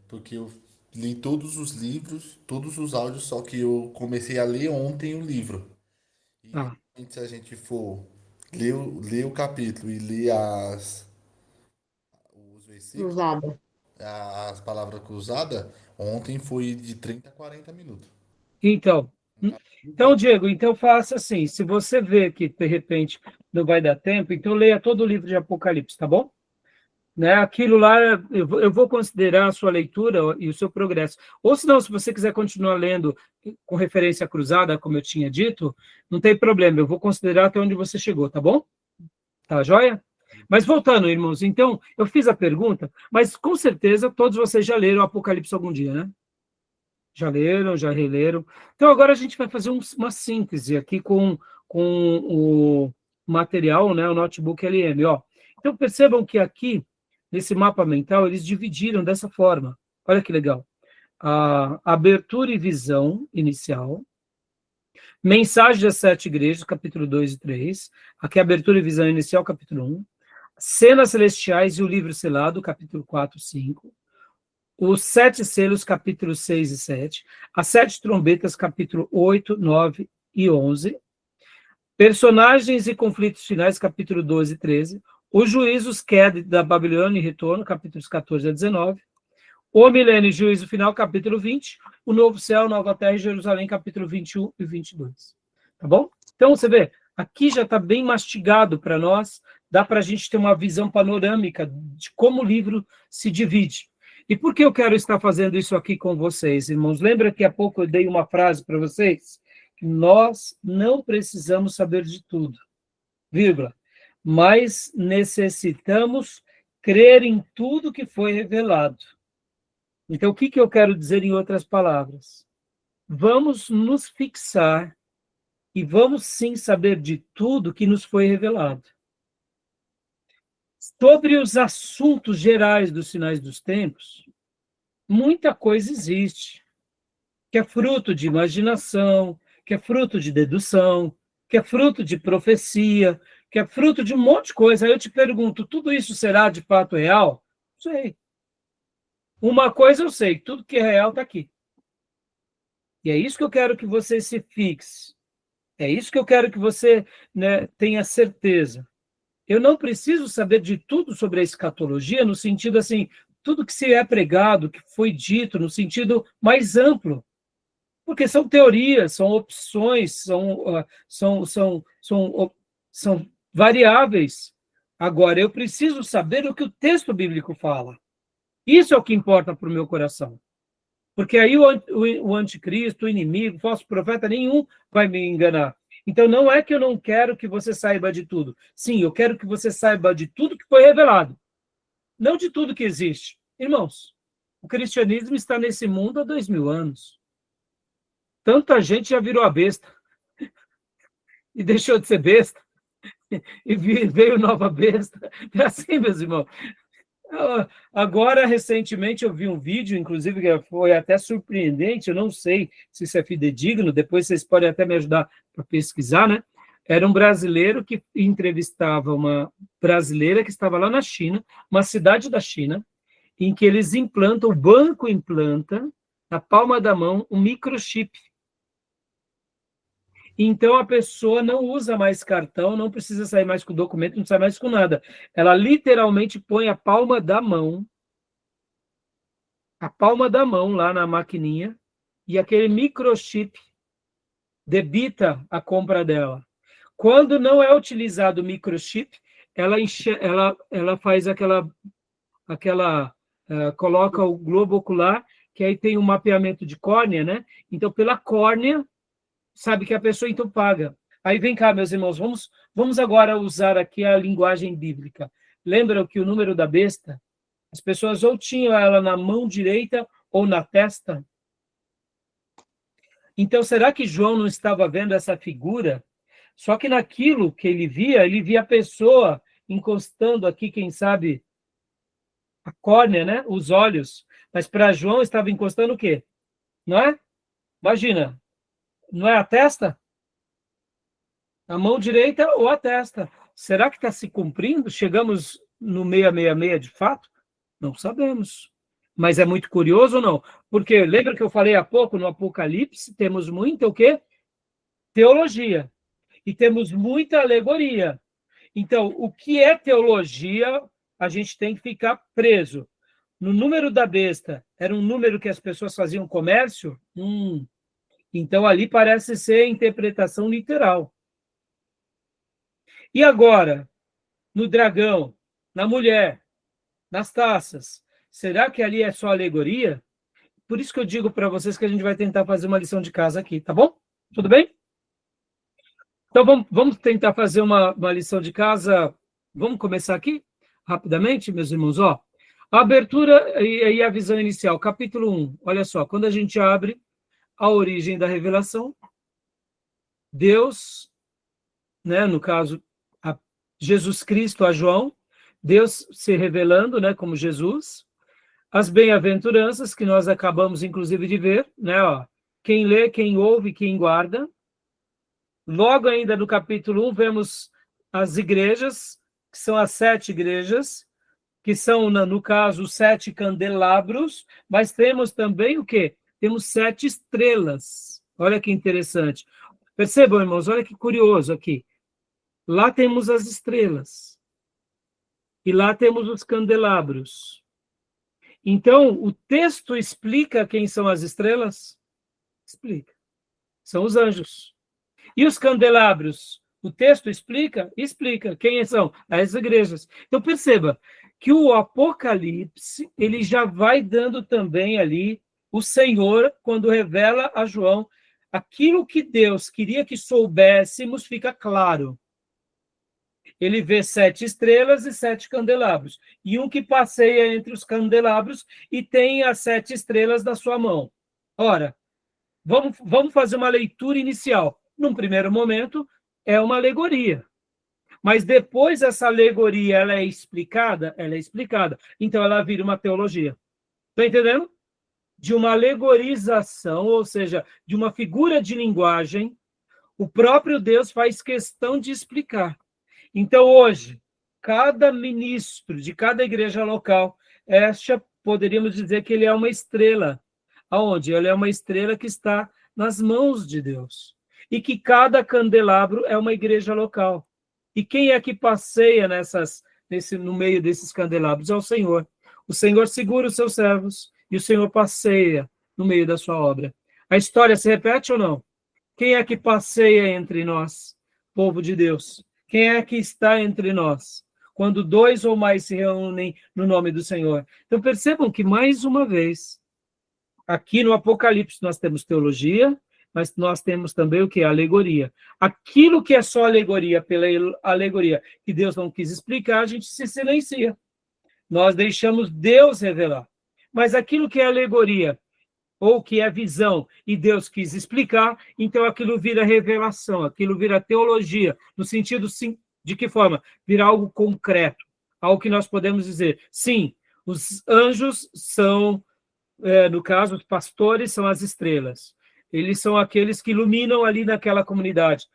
Porque eu li todos os livros, todos os áudios, só que eu comecei a ler ontem o livro. E se a gente for ler o capítulo e ler os versículos,
Cruzada.
as palavras cruzadas, ontem foi de 30 a 40 minutos.
Então, Diego, então faça assim, se você vê que, de repente, não vai dar tempo, então leia todo o livro de Apocalipse, tá bom? Né? Aquilo lá, eu vou considerar a sua leitura e o seu progresso. Ou se não, se você quiser continuar lendo com referência à cruzada, como eu tinha dito, não tem problema, eu vou considerar até onde você chegou, tá bom? Tá joia? Mas voltando, irmãos, então, eu fiz a pergunta, mas com certeza todos vocês já leram o Apocalipse algum dia, né? Já leram, já releram. Então, agora a gente vai fazer uma síntese aqui com o material, né, o notebook LM. Ó. Então, percebam que aqui, nesse mapa mental, eles dividiram dessa forma. Olha que legal. A abertura e visão inicial, mensagem das 7 igrejas, capítulo 2 e 3. Aqui, abertura e visão inicial, capítulo 1. Cenas celestiais e o livro selado, capítulo 4 e 5. Os 7 selos, capítulos 6 e 7, as 7 trombetas, capítulo 8, 9 e 11, personagens e conflitos finais, capítulo 12 e 13, os juízos, queda da Babilônia e retorno, capítulos 14 a 19, o milênio e juízo final, capítulo 20, o novo céu, nova terra e Jerusalém, capítulo 21 e 22. Tá bom? Então, você vê, aqui já está bem mastigado para nós, dá para a gente ter uma visão panorâmica de como o livro se divide. E por que eu quero estar fazendo isso aqui com vocês, irmãos? Lembra que há pouco eu dei uma frase para vocês? Que nós não precisamos saber de tudo, vírgula, mas necessitamos crer em tudo que foi revelado. Então, o que eu quero dizer em outras palavras? Vamos nos fixar e vamos sim saber de tudo que nos foi revelado. Sobre os assuntos gerais dos sinais dos tempos, muita coisa existe, que é fruto de imaginação, que é fruto de dedução, que é fruto de profecia, que é fruto de um monte de coisa. Aí eu te pergunto, tudo isso será de fato real? Não sei. Uma coisa eu sei, tudo que é real está aqui. E é isso que eu quero que você se fixe. É isso que eu quero que você, né, tenha certeza. Eu não preciso saber de tudo sobre a escatologia, no sentido assim, tudo que se é pregado, que foi dito, no sentido mais amplo. Porque são teorias, são opções, são variáveis. Agora, eu preciso saber o que o texto bíblico fala. Isso é o que importa para o meu coração. Porque aí o anticristo, o inimigo, o falso profeta, nenhum vai me enganar. Então, não é que eu não quero que você saiba de tudo. Sim, eu quero que você saiba de tudo que foi revelado. Não de tudo que existe. Irmãos, o cristianismo está nesse mundo há 2000 anos. Tanta gente já virou a besta. E deixou de ser besta. E veio nova besta. É assim, meus irmãos. Agora, recentemente, eu vi um vídeo, inclusive, que foi até surpreendente, eu não sei se isso é fidedigno, depois vocês podem até me ajudar para pesquisar, né? Era um brasileiro que entrevistava uma brasileira que estava lá na China, uma cidade da China, em que eles implantam, o banco implanta, na palma da mão, um microchip. Então, a pessoa não usa mais cartão, não precisa sair mais com documento, não sai mais com nada. Ela literalmente põe a palma da mão lá na maquininha, e aquele microchip debita a compra dela. Quando não é utilizado o microchip, ela faz coloca o globo ocular, que aí tem um mapeamento de córnea, né? Então, pela córnea, sabe que a pessoa então paga. Aí vem cá, meus irmãos, vamos agora usar aqui a linguagem bíblica. Lembram que o número da besta, as pessoas ou tinham ela na mão direita ou na testa? Então, será que João não estava vendo essa figura? Só que naquilo que ele via a pessoa encostando aqui, quem sabe, a córnea, né? Os olhos. Mas para João estava encostando o quê? Não é? Imagina, não é a testa? A mão direita ou a testa? Será que está se cumprindo? Chegamos no 666 de fato? Não sabemos. Mas é muito curioso ou não? Porque lembra que eu falei há pouco, no Apocalipse, temos muita o quê? Teologia. E temos muita alegoria. Então, o que é teologia, a gente tem que ficar preso. No número da besta, era um número que as pessoas faziam comércio? Então, ali parece ser interpretação literal. E agora, no dragão, na mulher, nas taças, será que ali é só alegoria? Por isso que eu digo para vocês que a gente vai tentar fazer uma lição de casa aqui, tá bom? Tudo bem? Então, vamos tentar fazer uma lição de casa. Vamos começar aqui, rapidamente, meus irmãos. Ó, a abertura e a visão inicial, capítulo 1. Olha só, quando a gente abre a origem da revelação, Deus, né, no caso, Jesus Cristo a João, Deus se revelando, né, como Jesus, as bem-aventuranças que nós acabamos, inclusive, de ver, né, ó, quem lê, quem ouve, quem guarda. Logo ainda no capítulo 1, vemos as igrejas, que são as 7 igrejas, que são, no caso, os 7 candelabros, mas temos também o quê? Temos 7 estrelas. Olha que interessante. Percebam, irmãos, olha que curioso aqui. Lá temos as estrelas. E lá temos os candelabros. Então, o texto explica quem são as estrelas? Explica. São os anjos. E os candelabros? O texto explica? Explica. Quem são? As igrejas. Então, perceba que o Apocalipse, ele já vai dando também ali o Senhor, quando revela a João, aquilo que Deus queria que soubéssemos, fica claro. Ele vê 7 estrelas e 7 candelabros. E um que passeia entre os candelabros e tem as 7 estrelas na sua mão. Ora, vamos fazer uma leitura inicial. Num primeiro momento, é uma alegoria. Mas depois essa alegoria ela é explicada? Ela é explicada. Então ela vira uma teologia. Está entendendo? De uma alegorização, ou seja, de uma figura de linguagem, o próprio Deus faz questão de explicar. Então, hoje, cada ministro de cada igreja local, poderíamos dizer que ele é uma estrela. Aonde? Ele é uma estrela que está nas mãos de Deus. E que cada candelabro é uma igreja local. E quem é que passeia no meio desses candelabros? É o Senhor. O Senhor segura os seus servos e o Senhor passeia no meio da sua obra. A história se repete ou não? Quem é que passeia entre nós, povo de Deus? Quem é que está entre nós? Quando 2 ou mais se reúnem no nome do Senhor. Então percebam que, mais uma vez, aqui no Apocalipse nós temos teologia, mas nós temos também o que? Alegoria. Aquilo que é só alegoria pela alegoria que Deus não quis explicar, a gente se silencia. Nós deixamos Deus revelar. Mas aquilo que é alegoria, ou que é visão, e Deus quis explicar, então aquilo vira revelação, aquilo vira teologia, no sentido, sim, de que forma? Vira algo concreto, algo que nós podemos dizer, sim, os anjos são, no caso, os pastores são as estrelas. Eles são aqueles que iluminam ali naquela comunidade.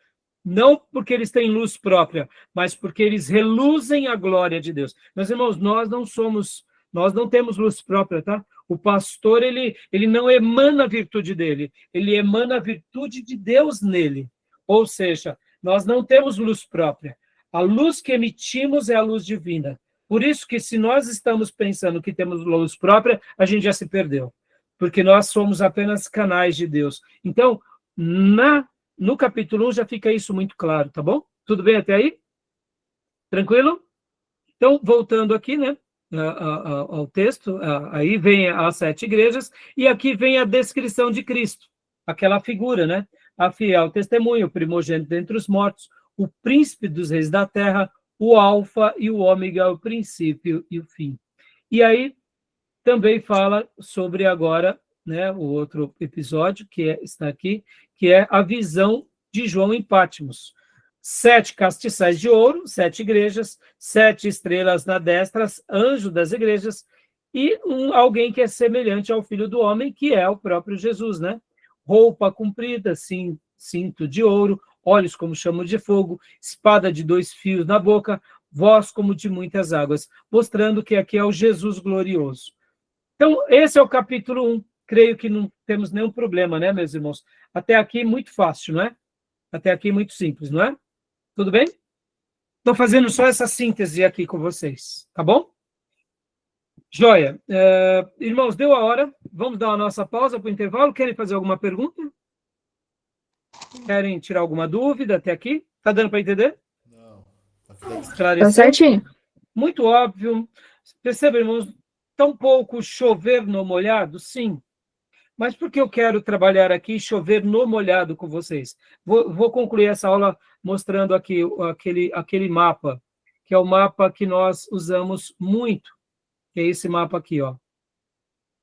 Não porque eles têm luz própria, mas porque eles reluzem a glória de Deus. Meus irmãos, nós não temos luz própria, tá? O pastor, ele não emana a virtude dele, ele emana a virtude de Deus nele. Ou seja, nós não temos luz própria. A luz que emitimos é a luz divina. Por isso que se nós estamos pensando que temos luz própria, a gente já se perdeu. Porque nós somos apenas canais de Deus. Então, no capítulo 1 já fica isso muito claro, tá bom? Tudo bem até aí? Tranquilo? Então, voltando aqui, né? Ao texto, aí vem as 7 igrejas, e aqui vem a descrição de Cristo, aquela figura, né? A fiel testemunha, o primogênito dentre os mortos, o príncipe dos reis da terra, o alfa e o ômega, o princípio e o fim. E aí também fala sobre agora, né, o outro episódio que está aqui, que é a visão de João em Patmos. 7 castiçais de ouro, 7 igrejas, 7 estrelas na destra, anjo das igrejas, e alguém que é semelhante ao Filho do Homem, que é o próprio Jesus, né? Roupa comprida, cinto de ouro, olhos como chama de fogo, espada de 2 fios na boca, voz como de muitas águas, mostrando que aqui é o Jesus glorioso. Então, esse é o capítulo 1. Creio que não temos nenhum problema, né, meus irmãos? Até aqui muito fácil, não é? Até aqui muito simples, não é? Tudo bem? Estou fazendo só essa síntese aqui com vocês, tá bom? Joia. Irmãos, deu a hora. Vamos dar a nossa pausa para o intervalo. Querem fazer alguma pergunta? Querem tirar alguma dúvida até aqui? Está dando para entender?
Não.
Tá certinho.
Muito óbvio. Perceba, irmãos, tão pouco chover no molhado? Sim. Mas por que eu quero trabalhar aqui chover no molhado com vocês? Vou concluir essa aula mostrando aqui aquele mapa, que é o mapa que nós usamos muito, que é esse mapa aqui, ó.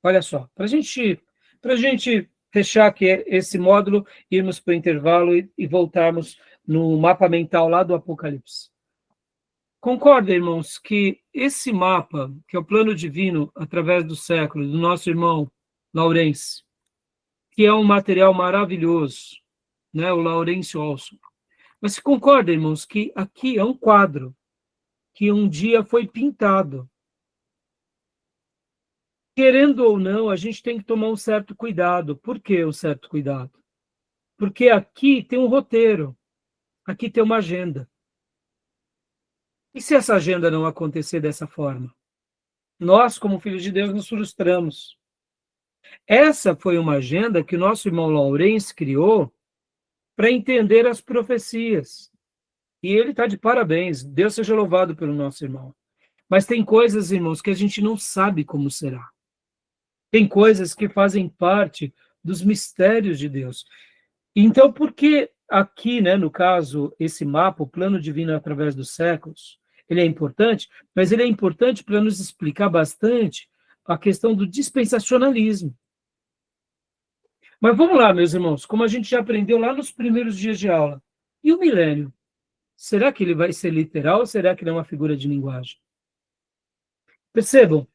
Olha só, para a gente fechar aqui esse módulo, irmos para o intervalo e voltarmos no mapa mental lá do Apocalipse. Concorda, irmãos, que esse mapa, que é o plano divino através do século, do nosso irmão Laurence, que é um material maravilhoso, né? O Laurence Olson. Mas se concorda, irmãos, que aqui é um quadro que um dia foi pintado. Querendo ou não, a gente tem que tomar um certo cuidado. Por que um certo cuidado? Porque aqui tem um roteiro, aqui tem uma agenda. E se essa agenda não acontecer dessa forma? Nós, como filhos de Deus, nos frustramos. Essa foi uma agenda que o nosso irmão Laurence criou para entender as profecias. E ele está de parabéns. Deus seja louvado pelo nosso irmão. Mas tem coisas, irmãos, que a gente não sabe como será. Tem coisas que fazem parte dos mistérios de Deus. Então, por que aqui, né, no caso, esse mapa, o plano divino através dos séculos, ele é importante, mas ele é importante para nos explicar bastante a questão do dispensacionalismo. Mas vamos lá, meus irmãos, como a gente já aprendeu lá nos primeiros dias de aula. E o milênio? será que ele vai ser literal ou será que ele é uma figura de linguagem? Percebam,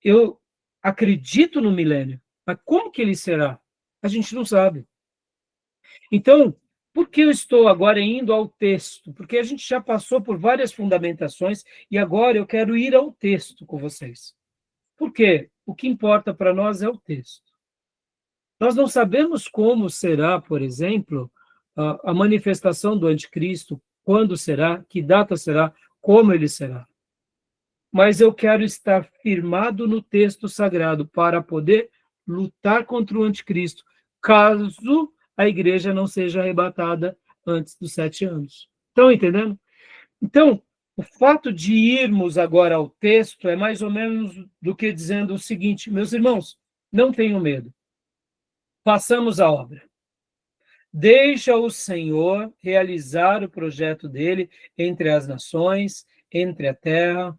eu acredito no milênio, mas como que ele será? A gente não sabe. Então, por que eu estou agora indo ao texto? Porque a gente já passou por várias fundamentações e agora eu quero ir ao texto com vocês. Por quê? O que importa para nós é o texto. Nós não sabemos como será, por exemplo, a manifestação do anticristo, quando será, que data será, como ele será. Mas eu quero estar firmado no texto sagrado para poder lutar contra o anticristo, caso a igreja não seja arrebatada antes dos 7 anos. Estão entendendo? Então, o fato de irmos agora ao texto é mais ou menos do que dizendo o seguinte, meus irmãos, não tenham medo. Façamos a obra. Deixa o Senhor realizar o projeto dele entre as nações, entre a terra,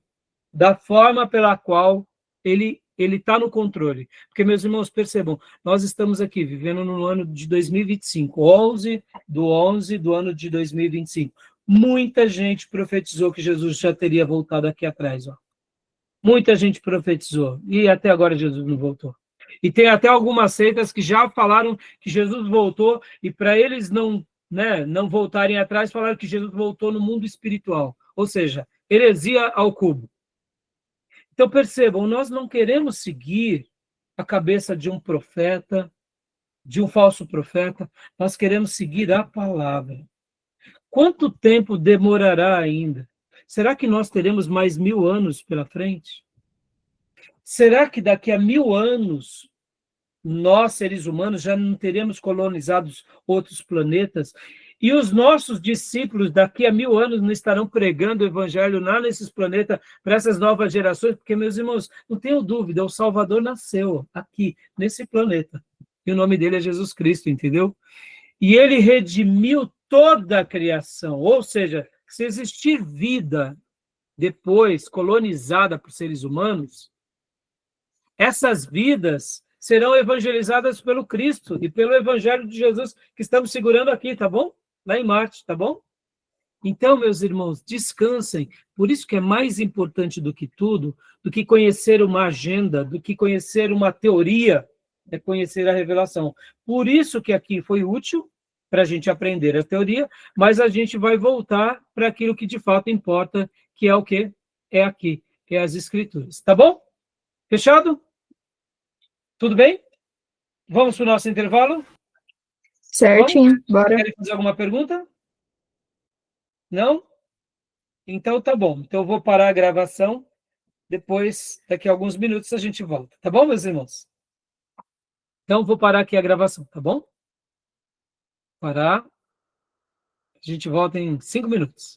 da forma pela qual ele está no controle. Porque, meus irmãos, percebam, nós estamos aqui vivendo no ano de 2025, 11 do ano de 2025. Muita gente profetizou que Jesus já teria voltado aqui atrás. Ó. Muita gente profetizou, e até agora Jesus não voltou. E tem até algumas seitas que já falaram que Jesus voltou, e para eles não voltarem atrás, falaram que Jesus voltou no mundo espiritual. Ou seja, heresia ao cubo. Então, percebam, nós não queremos seguir a cabeça de um profeta, de um falso profeta, nós queremos seguir a palavra. Quanto tempo demorará ainda? Será que nós teremos mais 1000 anos pela frente? Será que daqui a 1000 anos, nós, seres humanos, já não teremos colonizado outros planetas? E os nossos discípulos, daqui a 1000 anos, não estarão pregando o evangelho lá nesses planetas para essas novas gerações? Porque, meus irmãos, não tenho dúvida, o Salvador nasceu aqui, nesse planeta. E o nome dele é Jesus Cristo, entendeu? E ele redimiu toda a criação. Ou seja, se existir vida depois colonizada por seres humanos, essas vidas serão evangelizadas pelo Cristo e pelo Evangelho de Jesus que estamos segurando aqui, tá bom? Lá em Marte, tá bom? Então, meus irmãos, descansem. Por isso que é mais importante do que tudo, do que conhecer uma agenda, do que conhecer uma teoria, é conhecer a revelação. Por isso que aqui foi útil para a gente aprender a teoria, mas a gente vai voltar para aquilo que de fato importa, que é o quê? É aqui, que é as Escrituras. Tá bom? Fechado? Tudo bem? Vamos para o nosso intervalo?
Certinho, bora.
Querem fazer alguma pergunta? Não? Então tá bom. Então eu vou parar a gravação. Depois, daqui a alguns minutos, a gente volta. Tá bom, meus irmãos? Então vou parar aqui a gravação, tá bom? Parar. A gente volta em 5 minutos.